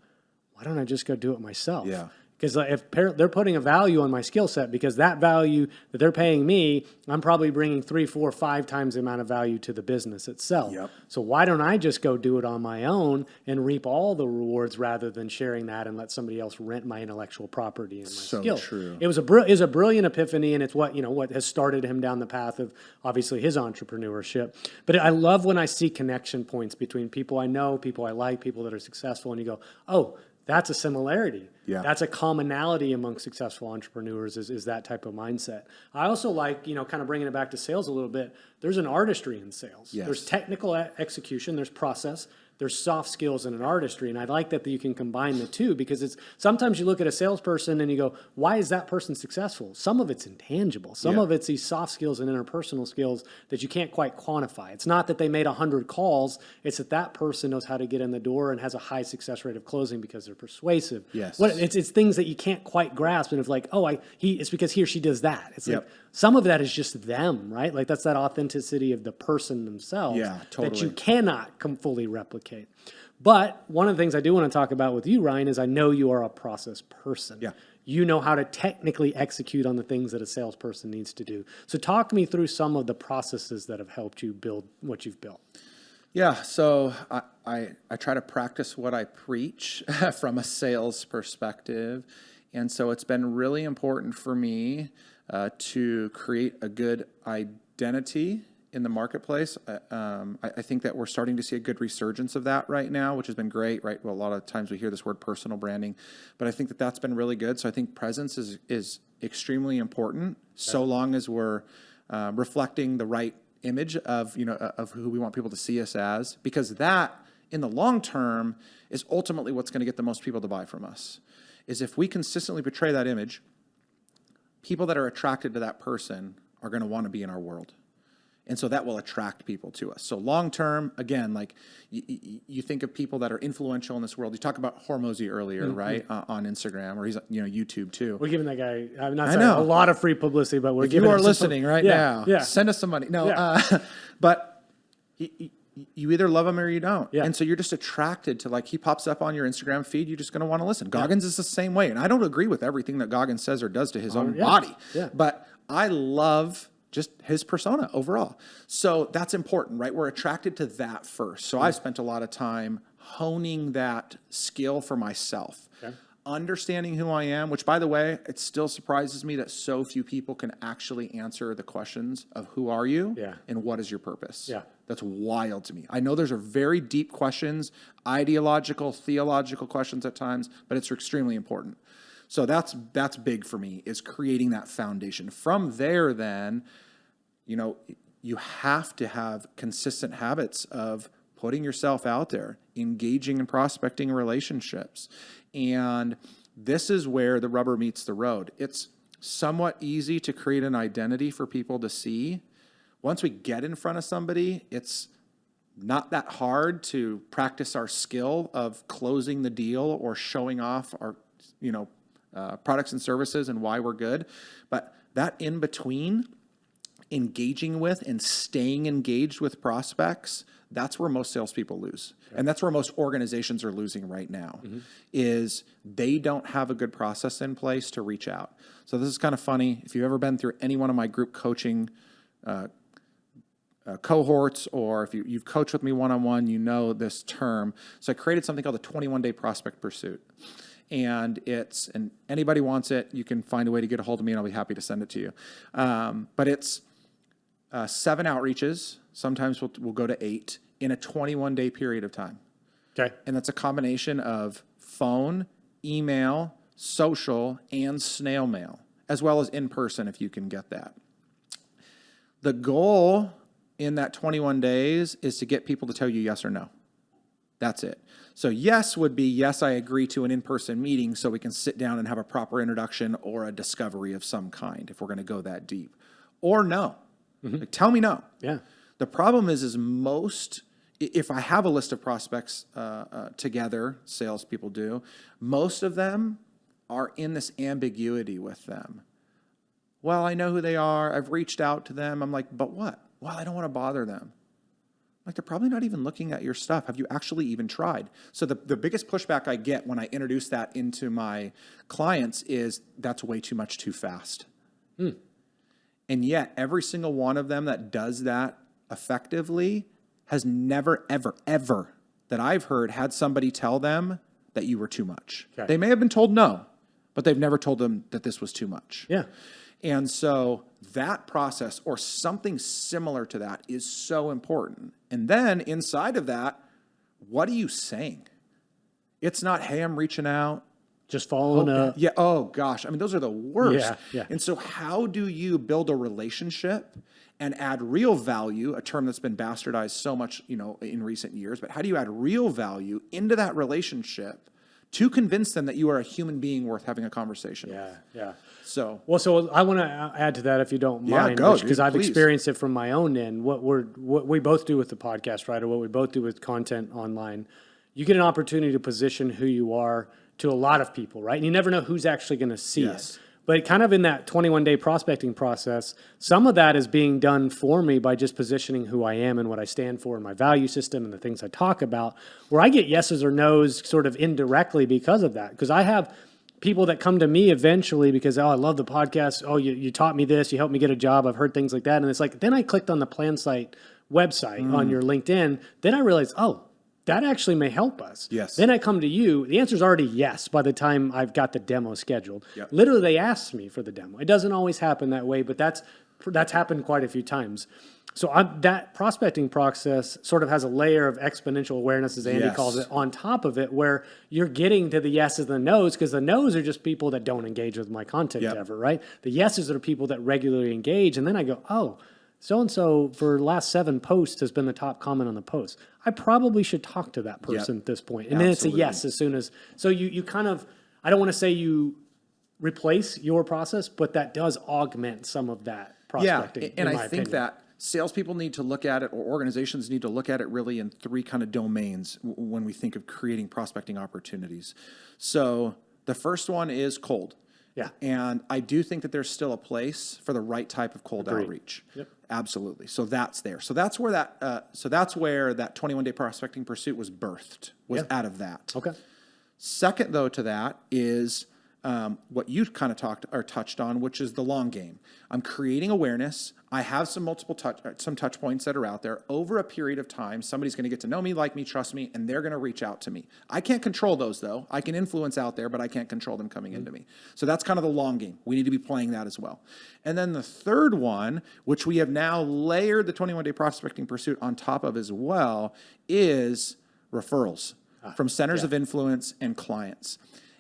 why don't I just go do it myself? Yeah. Because if they're putting a value on my skill set, because that value that they're paying me, I'm probably bringing 3, 4, 5 times the amount of value to the business itself. Yep. So why don't I just go do it on my own and reap all the rewards rather than sharing that and let somebody else rent my intellectual property and my skill? True. It was a brilliant epiphany, and it's what has started him down the path of obviously his entrepreneurship. But I love when I see connection points between people I know, people I like, people that are successful, and you go, oh, that's a similarity. Yeah. That's a commonality among successful entrepreneurs is that type of mindset. I also like, kind of bringing it back to sales a little bit. There's an artistry in sales. Yes. There's technical execution, there's process, there's soft skills and an artistry. And I like that you can combine the two, because sometimes you look at a salesperson and you go, why is that person successful? Some of it's intangible. Some of it's these soft skills and interpersonal skills that you can't quite quantify. It's not that they made 100 calls. It's that person knows how to get in the door and has a high success rate of closing because they're persuasive. Yes. It's things that you can't quite grasp. And it's like, it's because he or she does that. It's like, Yep. some of that is just them, right? Like that's that authenticity of the person themselves that totally. you cannot fully replicate. But one of the things I do want to talk about with you, Ryan, is I know you are a process person. Yeah. You know how to technically execute on the things that a salesperson needs to do. So talk me through some of the processes that have helped you build what you've built. Yeah, so I try to practice what I preach from a sales perspective. And so it's been really important for me to create a good identity in the marketplace. I think that we're starting to see a good resurgence of that right now, which has been great, right? Well, a lot of times we hear this word personal branding, but I think that that's been really good. So I think presence is extremely important, so long as we're reflecting the right image of who we want people to see us as, because that in the long term is ultimately what's going to get the most people to buy from us. Is if we consistently portray that image, people that are attracted to that person are going to want to be in our world. And so that will attract people to us. So long term, again, like you think of people that are influential in this world. You talk about Hormozy earlier, right, on Instagram, or he's YouTube too. We're giving that guy, I'm not saying a lot of free publicity, but we're If giving you are him listening right now, yeah. send us some money. No, but you either love him or you don't. Yeah. And so you're just attracted to, like, he pops up on your Instagram feed, you're just going to want to listen. Goggins is the same way. And I don't agree with everything that Goggins says or does to his own body. Yeah. But I love just his persona overall. So that's important, right? We're attracted to that first. So I've spent a lot of time honing that skill for myself. Okay. Understanding who I am, which, by the way, it still surprises me that so few people can actually answer the questions of who are you and what is your purpose. Yeah. That's wild to me. I know those are very deep questions, ideological, theological questions at times, but it's extremely important. So that's big for me, is creating that foundation. From there, then, you have to have consistent habits of putting yourself out there, engaging in prospecting relationships. And this is where the rubber meets the road. It's somewhat easy to create an identity for people to see. Once we get in front of somebody, it's not that hard to practice our skill of closing the deal or showing off our, products and services and why we're good. But that in between, engaging with and staying engaged with prospects, that's where most salespeople lose. Okay. And that's where most organizations are losing right now, is they don't have a good process in place to reach out. So this is kind of funny. If you've ever been through any one of my group coaching cohorts, or if you've coached with me one-on-one, you know this term. So I created something called the 21-day prospect pursuit. And anybody wants it, you can find a way to get a hold of me, and I'll be happy to send it to you. But it's 7 outreaches. Sometimes we'll go to 8 in a 21-day period of time. Okay. And that's a combination of phone, email, social, and snail mail, as well as in person if you can get that. The goal in that 21 days is to get people to tell you yes or no. That's it. So yes would be, yes, I agree to an in-person meeting so we can sit down and have a proper introduction or a discovery of some kind if we're going to go that deep. Or no. Like, tell me no. Yeah. The problem is most, if I have a list of prospects together, salespeople do, most of them are in this ambiguity with them. Well, I know who they are. I've reached out to them. I'm like, but what? Well, I don't want to bother them. Like, they're probably not even looking at your stuff. Have you actually even tried? So the biggest pushback I get when I introduce that into my clients is that's way too much too fast. And yet every single one of them that does that effectively has never, ever, ever that I've heard had somebody tell them that you were too much. Okay. They may have been told no, but they've never told them that this was too much. Yeah. And so that process or something similar to that is so important. And then inside of that, what are you saying? It's not, hey, I'm reaching out. Just following up. Yeah. Oh, gosh. I mean, those are the worst. Yeah, yeah. And so how do you build a relationship and add real value, a term that's been bastardized so much, in recent years, but how do you add real value into that relationship to convince them that you are a human being worth having a conversation with? Yeah. So I want to add to that if you don't mind, because I've experienced it from my own end. What we both do with the podcast, right, or what we both do with content online, you get an opportunity to position who you are to a lot of people, right? And you never know who's actually going to see it. But kind of in that 21-day prospecting process, some of that is being done for me by just positioning who I am and what I stand for and my value system and the things I talk about, where I get yeses or nos sort of indirectly because of that. Because I have people that come to me eventually because, I love the podcast. Oh, you taught me this. You helped me get a job. I've heard things like that. And it's like, then I clicked on the PlanSite website on your LinkedIn. Then I realized, that actually may help us. Yes. Then I come to you. The answer is already yes by the time I've got the demo scheduled. Yep. Literally, they asked me for the demo. It doesn't always happen that way, but that's happened quite a few times. So that prospecting process sort of has a layer of exponential awareness, as Andy calls it, on top of it, where you're getting to the yeses and the nos, because the nos are just people that don't engage with my content ever, right? The yeses are people that regularly engage, and then I go, so-and-so for the last 7 posts has been the top comment on the post. I probably should talk to that person at this point. And then it's a yes as soon as... So you kind of... I don't want to say you replace your process, but that does augment some of that prospecting, and I think that salespeople need to look at it, or organizations need to look at it really in 3 kind of domains when we think of creating prospecting opportunities. So the first one is cold. Yeah. And I do think that there's still a place for the right type of cold outreach. Yep. Absolutely. So that's there. So that's where that 21-day prospecting pursuit was birthed, out of that. Okay. Second, though, to that is what you kind of touched on, which is the long game. I'm creating awareness. I have some touch points that are out there. Over a period of time, somebody's going to get to know me, like me, trust me, and they're going to reach out to me. I can't control those, though. I can influence out there, but I can't control them coming into me. So that's kind of the long game. We need to be playing that as well. And then the third one, which we have now layered the 21-day prospecting pursuit on top of as well, is referrals from centers of influence and clients.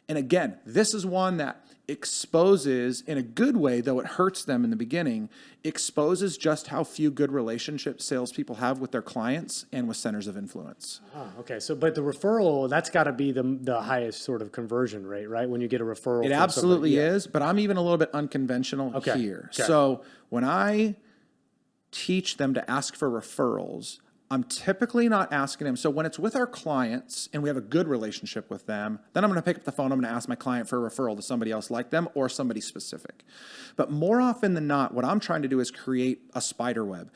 And again, this is one that exposes, in a good way, though it hurts them in the beginning, exposes just how few good relationships salespeople have with their clients and with centers of influence. Okay. So, but the referral, that's got to be the highest sort of conversion rate, right? When you get a referral. It absolutely is, but I'm even a little bit unconventional here. Okay. So when I teach them to ask for referrals, I'm typically not asking them. So when it's with our clients and we have a good relationship with them, then I'm going to pick up the phone. I'm going to ask my client for a referral to somebody else like them or somebody specific. But more often than not, what I'm trying to do is create a spider web.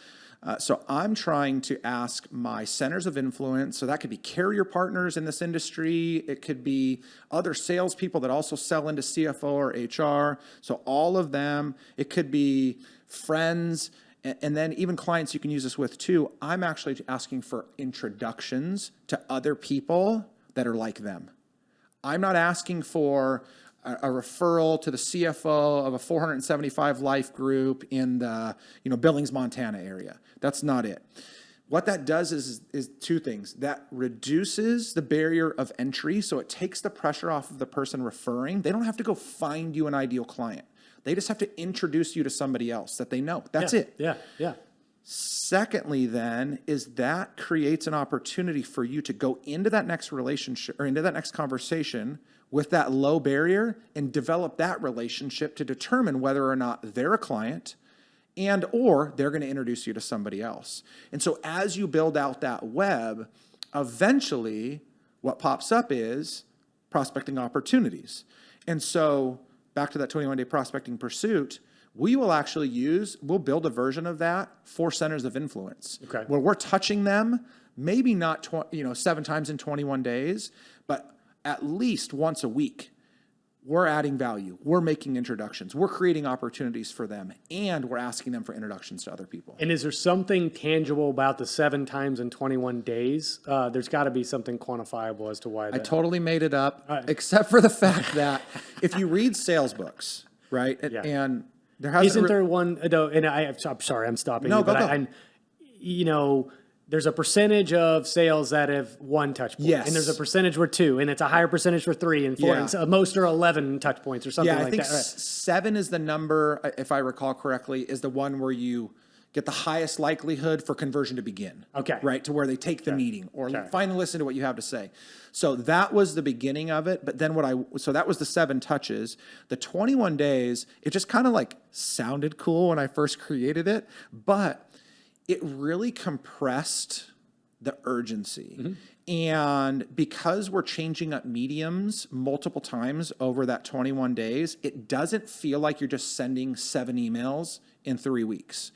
So I'm trying to ask my centers of influence. So that could be carrier partners in this industry. It could be other salespeople that also sell into CFO or HR. So all of them. It could be friends. And then even clients you can use this with too. I'm actually asking for introductions to other people that are like them. I'm not asking for a referral to the CFO of a 475 life group in the Billings, Montana area. That's not it. What that does is 2 things. That reduces the barrier of entry, so it takes the pressure off of the person referring. They don't have to go find you an ideal client. They just have to introduce you to somebody else that they know. That's it. Yeah. Secondly, then, is that creates an opportunity for you to go into that next relationship or into that next conversation with that low barrier and develop that relationship to determine whether or not they're a client and or they're going to introduce you to somebody else. And so as you build out that web, eventually what pops up is prospecting opportunities. And so back to that 21-day prospecting pursuit, we will actually we'll build a version of that for centers of influence, where we're touching them, maybe not 7 times in 21 days, but at least once a week. We're adding value. We're making introductions. We're creating opportunities for them, and we're asking them for introductions to other people. And is there something tangible about the 7 times in 21 days? There's got to be something quantifiable as to why that. I totally made it up, except for the fact that if you read sales books, right, and there hasn't Isn't there one, and I'm sorry, I'm stopping you, but go. There's a percentage of sales that have 1 touch point, and there's a percentage where 2, and it's a higher percentage for 3 and 4, and so most are 11 touch points or something like that. Yeah, I think 7 is the number, if I recall correctly, is the one where you get the highest likelihood for conversion to begin. Okay. Right, to where they take the meeting or finally listen to what you have to say. So that was the beginning of it, but then so that was the 7 touches. The 21 days, it just kind of like sounded cool when I first created it, but it really compressed the urgency. And because we're changing up mediums multiple times over that 21 days, it doesn't feel like you're just sending 7 emails in 3 weeks.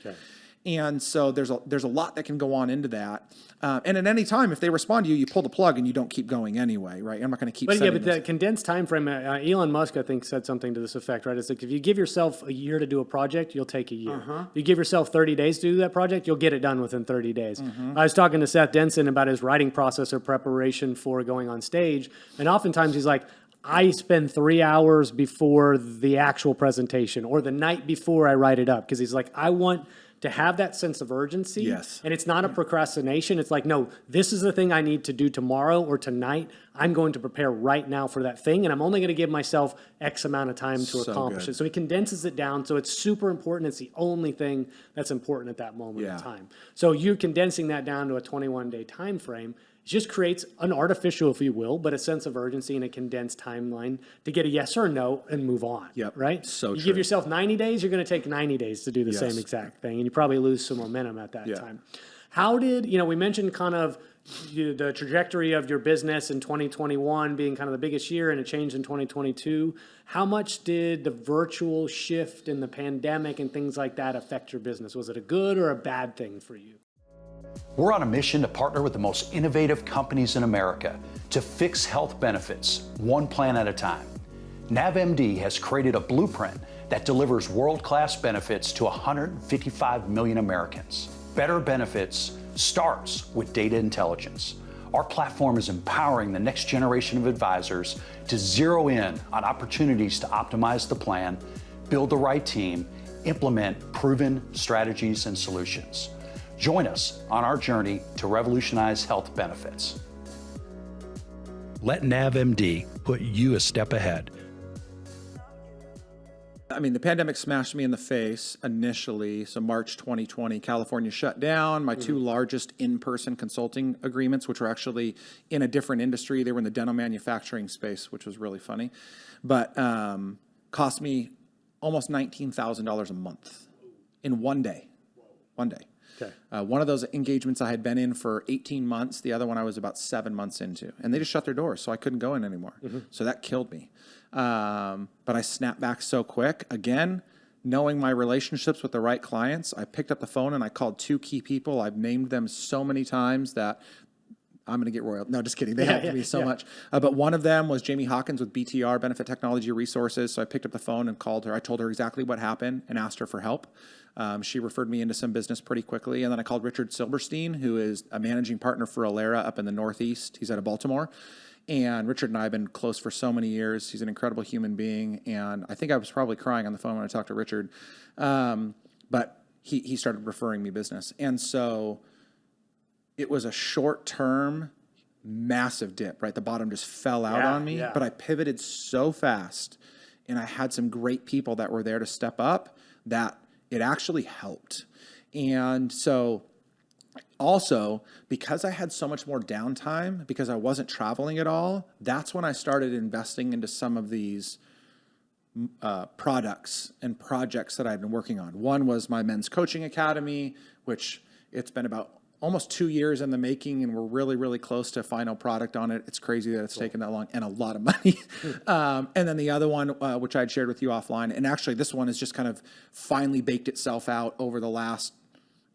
And so there's a lot that can go on into that. And at any time, if they respond to you, you pull the plug and you don't keep going anyway, right? I'm not going to keep But the condensed time frame, Elon Musk, I think, said something to this effect, right? It's like if you give yourself a year to do a project, you'll take a year. If you give yourself 30 days to do that project, you'll get it done within 30 days. I was talking to Seth Denson about his writing process or preparation for going on stage, and oftentimes he's like, I spend 3 hours before the actual presentation or the night before I write it up, because he's like, I want to have that sense of urgency. Yes. And it's not a procrastination. It's like, no, this is the thing I need to do tomorrow or tonight. I'm going to prepare right now for that thing, and I'm only going to give myself X amount of time to accomplish it. So he condenses it down, so it's super important. It's the only thing that's important at that moment in time. So you condensing that down to a 21-day time frame just creates an artificial, if you will, but a sense of urgency and a condensed timeline to get a yes or no and move on. Right? So you give yourself 90 days, you're going to take 90 days to do the same exact thing, and you probably lose some momentum at that time. How did, we mentioned kind of the trajectory of your business in 2021 being kind of the biggest year and a change in 2022. How much did the virtual shift and the pandemic and things like that affect your business? Was it a good or a bad thing for you? We're on a mission to partner with the most innovative companies in America to fix health benefits, one plan at a time. NavMD has created a blueprint that delivers world-class benefits to 155 million Americans. Better benefits starts with data intelligence. Our platform is empowering the next generation of advisors to zero in on opportunities to optimize the plan, build the right team, implement proven strategies and solutions. Join us on our journey to revolutionize health benefits. Let NavMD put you a step ahead. I mean, the pandemic smashed me in the face initially. So March 2020, California shut down. My 2 largest in-person consulting agreements, which were actually in a different industry. They were in the dental manufacturing space, which was really funny. But cost me almost $19,000 a month in one day. One day. One of those engagements I had been in for 18 months. The other one I was about 7 months into. And they just shut their doors, so I couldn't go in anymore. So that killed me. But I snapped back so quick. Again, knowing my relationships with the right clients, I picked up the phone and I called 2 key people. I've named them so many times that I'm going to get royal. No, just kidding. They helped me so much. But one of them was Jamie Hawkins with BTR, Benefit Technology Resources. So I picked up the phone and called her. I told her exactly what happened and asked her for help. She referred me into some business pretty quickly. And then I called Richard Silberstein, who is a managing partner for Alera up in the Northeast. He's out of Baltimore. And Richard and I have been close for so many years. He's an incredible human being. And I think I was probably crying on the phone when I talked to Richard. But he started referring me business. And so it was a short-term, massive dip, right? The bottom just fell out on me. But I pivoted so fast. And I had some great people that were there to step up that it actually helped. And so also, because I had so much more downtime, because I wasn't traveling at all, that's when I started investing into some of these products and projects that I've been working on. One was my men's coaching academy, which it's been about almost 2 years in the making, and we're really, really close to a final product on it. It's crazy that it's taken that long and a lot of money. And then the other one, which I'd shared with you offline, and actually this one has just kind of finally baked itself out over the last,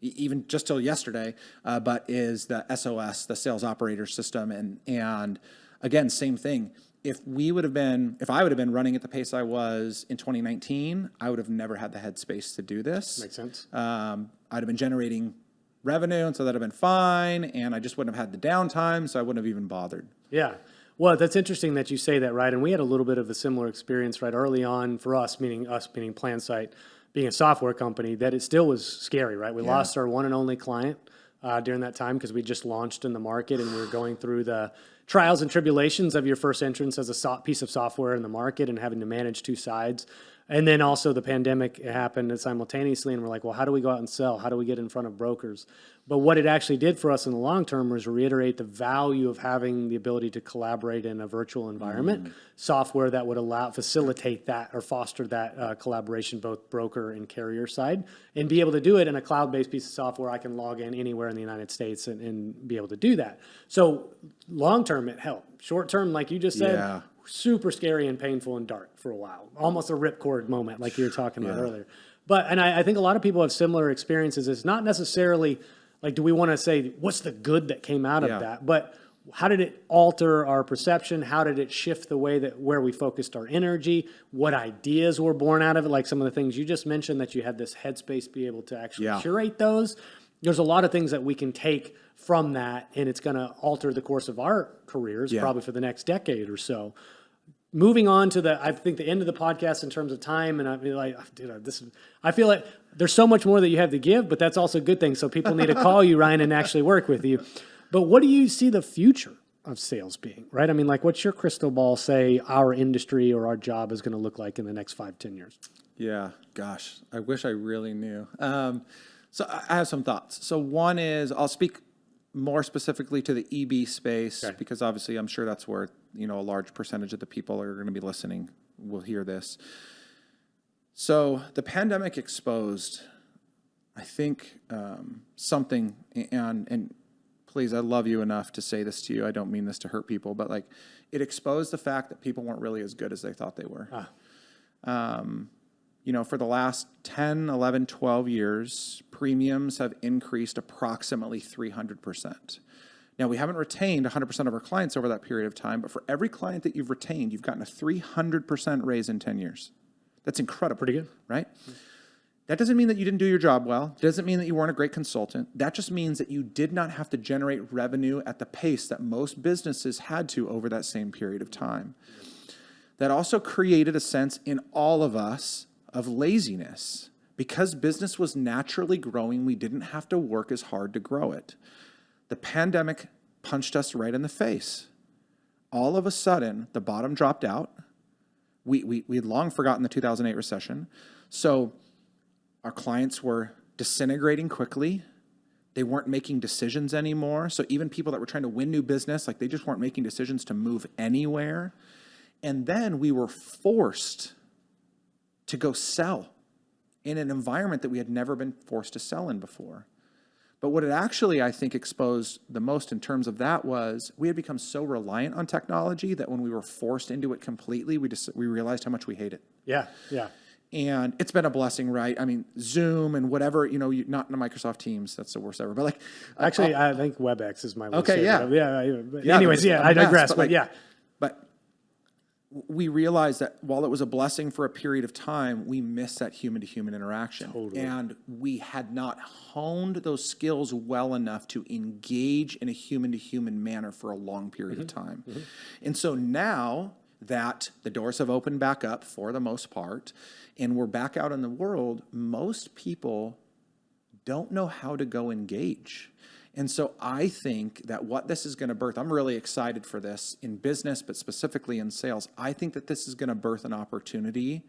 even just till yesterday, but is the SOS, the sales operator system. And again, same thing. If I would have been running at the pace I was in 2019, I would have never had the headspace to do this. Makes sense. I'd have been generating revenue, and so that'd have been fine, and I just wouldn't have had the downtime, so I wouldn't have even bothered. Yeah. Well, that's interesting that you say that, right? And we had a little bit of a similar experience, right, early on for us, meaning PlanSight, being a software company, that it still was scary, right? We lost our one and only client during that time because we just launched in the market, and we were going through the trials and tribulations of your first entrance as a piece of software in the market and having to manage two sides. And then also the pandemic happened simultaneously, and we're like, well, how do we go out and sell? How do we get in front of brokers? But what it actually did for us in the long term was reiterate the value of having the ability to collaborate in a virtual environment, software that would facilitate that or foster that collaboration, both broker and carrier side, and be able to do it in a cloud-based piece of software. I can log in anywhere in the United States and be able to do that. So long term, it helped. Short term, like you just said, super scary and painful and dark for a while, almost a ripcord moment like you were talking about earlier. But, and I think a lot of people have similar experiences. It's not necessarily like, do we want to say, what's the good that came out of that? But how did it alter our perception? How did it shift the way where we focused our energy? What ideas were born out of it? Like some of the things you just mentioned, that you had this headspace, be able to actually curate those. There's a lot of things that we can take from that, and it's going to alter the course of our careers probably for the next decade or so. Moving on to I think the end of the podcast in terms of time, and I feel like, I feel like there's so much more that you have to give, but that's also a good thing. So people need to call you, Ryan, and actually work with you. But what do you see the future of sales being, right? I mean, like, what's your crystal ball say our industry or our job is going to look like in the next 5-10 years? Yeah, gosh, I wish I really knew. So I have some thoughts. So one is, I'll speak more specifically to the EB space, because obviously I'm sure that's where, a large percentage of the people are going to be listening will hear this. So the pandemic exposed, I think, something, and please, I love you enough to say this to you. I don't mean this to hurt people, but like, it exposed the fact that people weren't really as good as they thought they were. For the last 10, 11, 12 years, premiums have increased approximately 300%. Now, we haven't retained 100% of our clients over that period of time, but for every client that you've retained, you've gotten a 300% raise in 10 years. That's incredible. Pretty good. Right? That doesn't mean that you didn't do your job well. It doesn't mean that you weren't a great consultant. That just means that you did not have to generate revenue at the pace that most businesses had to over that same period of time. That also created a sense in all of us of laziness. Because business was naturally growing, we didn't have to work as hard to grow it. The pandemic punched us right in the face. All of a sudden, the bottom dropped out. We had long forgotten the 2008 recession. So our clients were disintegrating quickly. They weren't making decisions anymore. So even people that were trying to win new business, like, they just weren't making decisions to move anywhere. And then we were forced to go sell in an environment that we had never been forced to sell in before. But what it actually, I think, exposed the most in terms of that was we had become so reliant on technology that when we were forced into it completely, we realized how much we hate it. Yeah, yeah. And it's been a blessing, right? I mean, Zoom and whatever, not in Microsoft Teams, that's the worst ever. But like, actually, I think WebEx is my least favorite. Anyways, I digress. But we realized that while it was a blessing for a period of time, we missed that human-to-human interaction. Totally. And we had not honed those skills well enough to engage in a human-to-human manner for a long period of time. And so now that the doors have opened back up for the most part, and we're back out in the world, most people don't know how to go engage. And so I think that what this is going to birth, I'm really excited for this in business, but specifically in sales. I think that this is going to birth an opportunity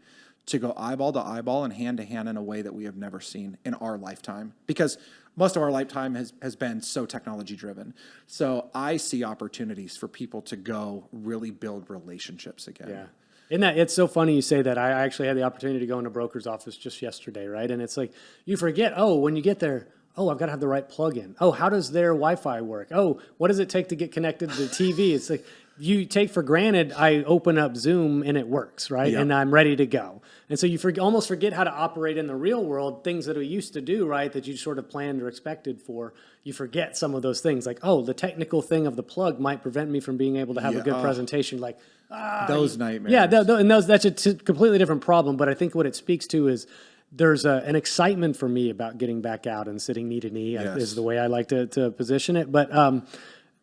to go eyeball to eyeball and hand to hand in a way that we have never seen in our lifetime, because most of our lifetime has been so technology driven. So I see opportunities for people to go really build relationships again. Yeah. Isn't that, it's so funny you say that. I actually had the opportunity to go into a broker's office just yesterday, right? And it's like, you forget, when you get there, I've got to have the right plug-in. How does their Wi-Fi work? What does it take to get connected to the TV? It's like, you take for granted, I open up Zoom and it works, right? Yeah. And I'm ready to go. And so you almost forget how to operate in the real world, things that we used to do, right, that you sort of planned or expected for. You forget some of those things, like, the technical thing of the plug might prevent me from being able to have a good presentation. Like, those nightmares. Yeah, that's a completely different problem. But I think what it speaks to is there's an excitement for me about getting back out and sitting knee to knee, is the way I like to position it. But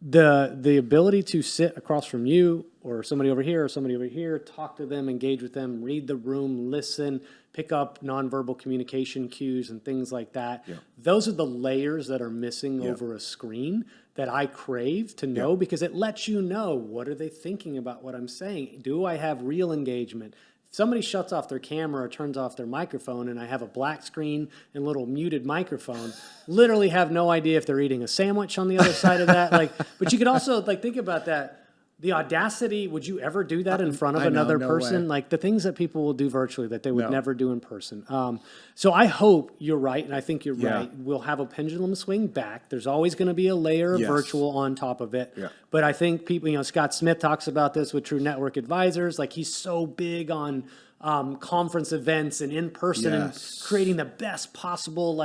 the ability to sit across from you or somebody over here, talk to them, engage with them, read the room, listen, pick up nonverbal communication cues and things like that. Yeah. Those are the layers that are missing over a screen that I crave to know, because it lets you know, what are they thinking about what I'm saying? Do I have real engagement? If somebody shuts off their camera or turns off their microphone and I have a black screen and little muted microphone, literally have no idea if they're eating a sandwich on the other side of that. But you could also think about that. The audacity, would you ever do that in front of another person? Way. Like the things that people will do virtually that they would never do in person. So I hope you're right, and I think you're right. We'll have a pendulum swing back. There's always going to be a layer of virtual on top of it. Yeah. But I think people, Scott Smith talks about this with True Network Advisors. Like he's so big on conference events and in person and creating the best possible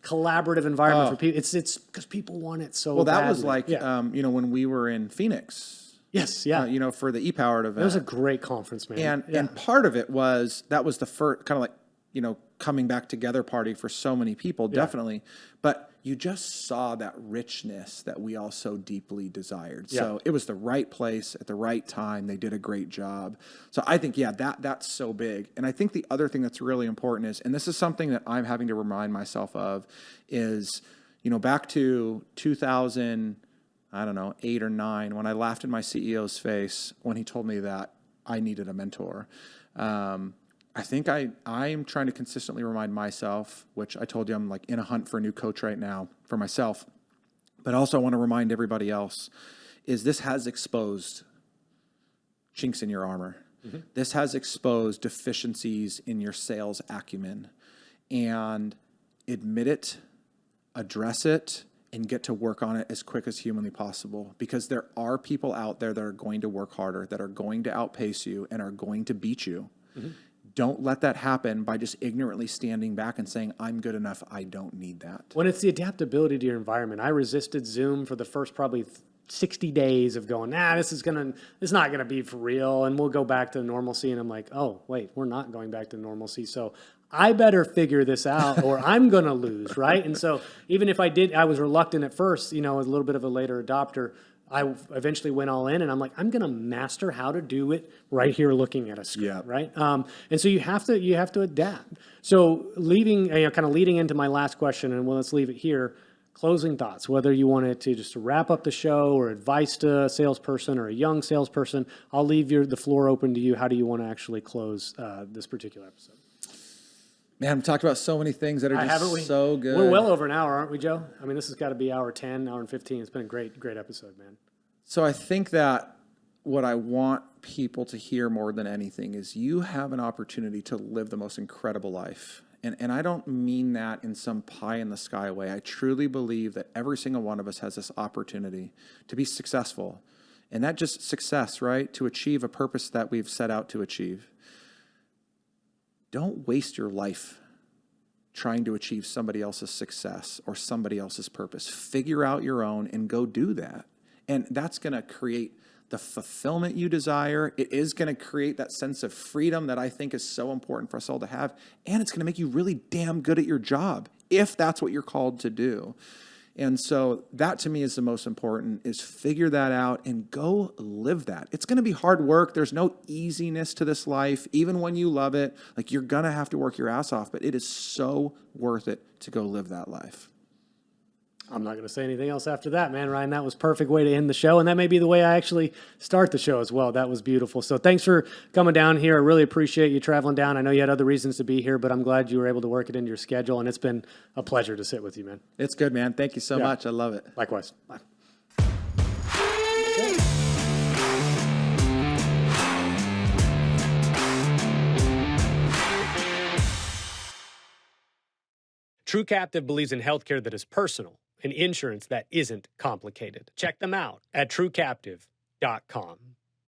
collaborative environment for people. It's because people want it so badly. That was like, when we were in Phoenix. Yes, yeah. For the ePowered event. It was a great conference, man. And part of it was, that was the first kind of coming back together party for so many people, definitely. But you just saw that richness that we all so deeply desired. Yeah. So it was the right place at the right time. They did a great job. So I think, that's so big. And I think the other thing that's really important is, and this is something that I'm having to remind myself of, is, back to 2000, 8 or 9, when I laughed in my CEO's face when he told me that I needed a mentor. I think I'm trying to consistently remind myself, which I told you I'm in a hunt for a new coach right now for myself, but also I want to remind everybody else, is this has exposed chinks in your armor. Mm-hmm. This has exposed deficiencies in your sales acumen, and admit it, address it, and get to work on it as quick as humanly possible, because there are people out there that are going to work harder, that are going to outpace you and are going to beat you. Mm-hmm. Don't let that happen by just ignorantly standing back and saying, I'm good enough, I don't need that. When it's the adaptability to your environment. I resisted Zoom for the first probably 60 days of going, this is not going to be for real, and we'll go back to normalcy. And I'm like, oh, wait, we're not going back to normalcy. So I better figure this out or I'm going to lose, right? And so even if I was reluctant at first, a little bit of a later adopter, I eventually went all in, and I'm like, I'm going to master how to do it right here looking at a screen, right? And so you have to adapt. So leading into my last question, and let's leave it here, closing thoughts, whether you wanted to just wrap up the show or advice to a salesperson or a young salesperson, I'll leave the floor open to you. How do you want to actually close this particular episode? Man, we talked about so many things that are just so good. We're well over an hour, aren't we, Joe? I mean, this has got to be hour 10, hour and 15. It's been a great episode, man. So I think that what I want people to hear more than anything is you have an opportunity to live the most incredible life. And I don't mean that in some pie-in-the-sky way. I truly believe that every single one of us has this opportunity to be successful. And that just success, right? To achieve a purpose that we've set out to achieve. Don't waste your life trying to achieve somebody else's success or somebody else's purpose. Figure out your own and go do that. And that's going to create the fulfillment you desire. It is going to create that sense of freedom that I think is so important for us all to have. And it's going to make you really damn good at your job, if that's what you're called to do. And so that to me is the most important, is figure that out and go live that. It's going to be hard work. There's no easiness to this life. Even when you love it, you're going to have to work your ass off, but it is so worth it to go live that life. I'm not going to say anything else after that, man. Ryan, that was a perfect way to end the show, and that may be the way I actually start the show as well. That was beautiful. So thanks for coming down here. I really appreciate you traveling down. I know you had other reasons to be here, but I'm glad you were able to work it into your schedule, and it's been a pleasure to sit with you, man. It's good, man. Thank you so much. I love it. Likewise. Bye. True Captive believes in healthcare that is personal and insurance that isn't complicated. Check them out at truecaptive.com.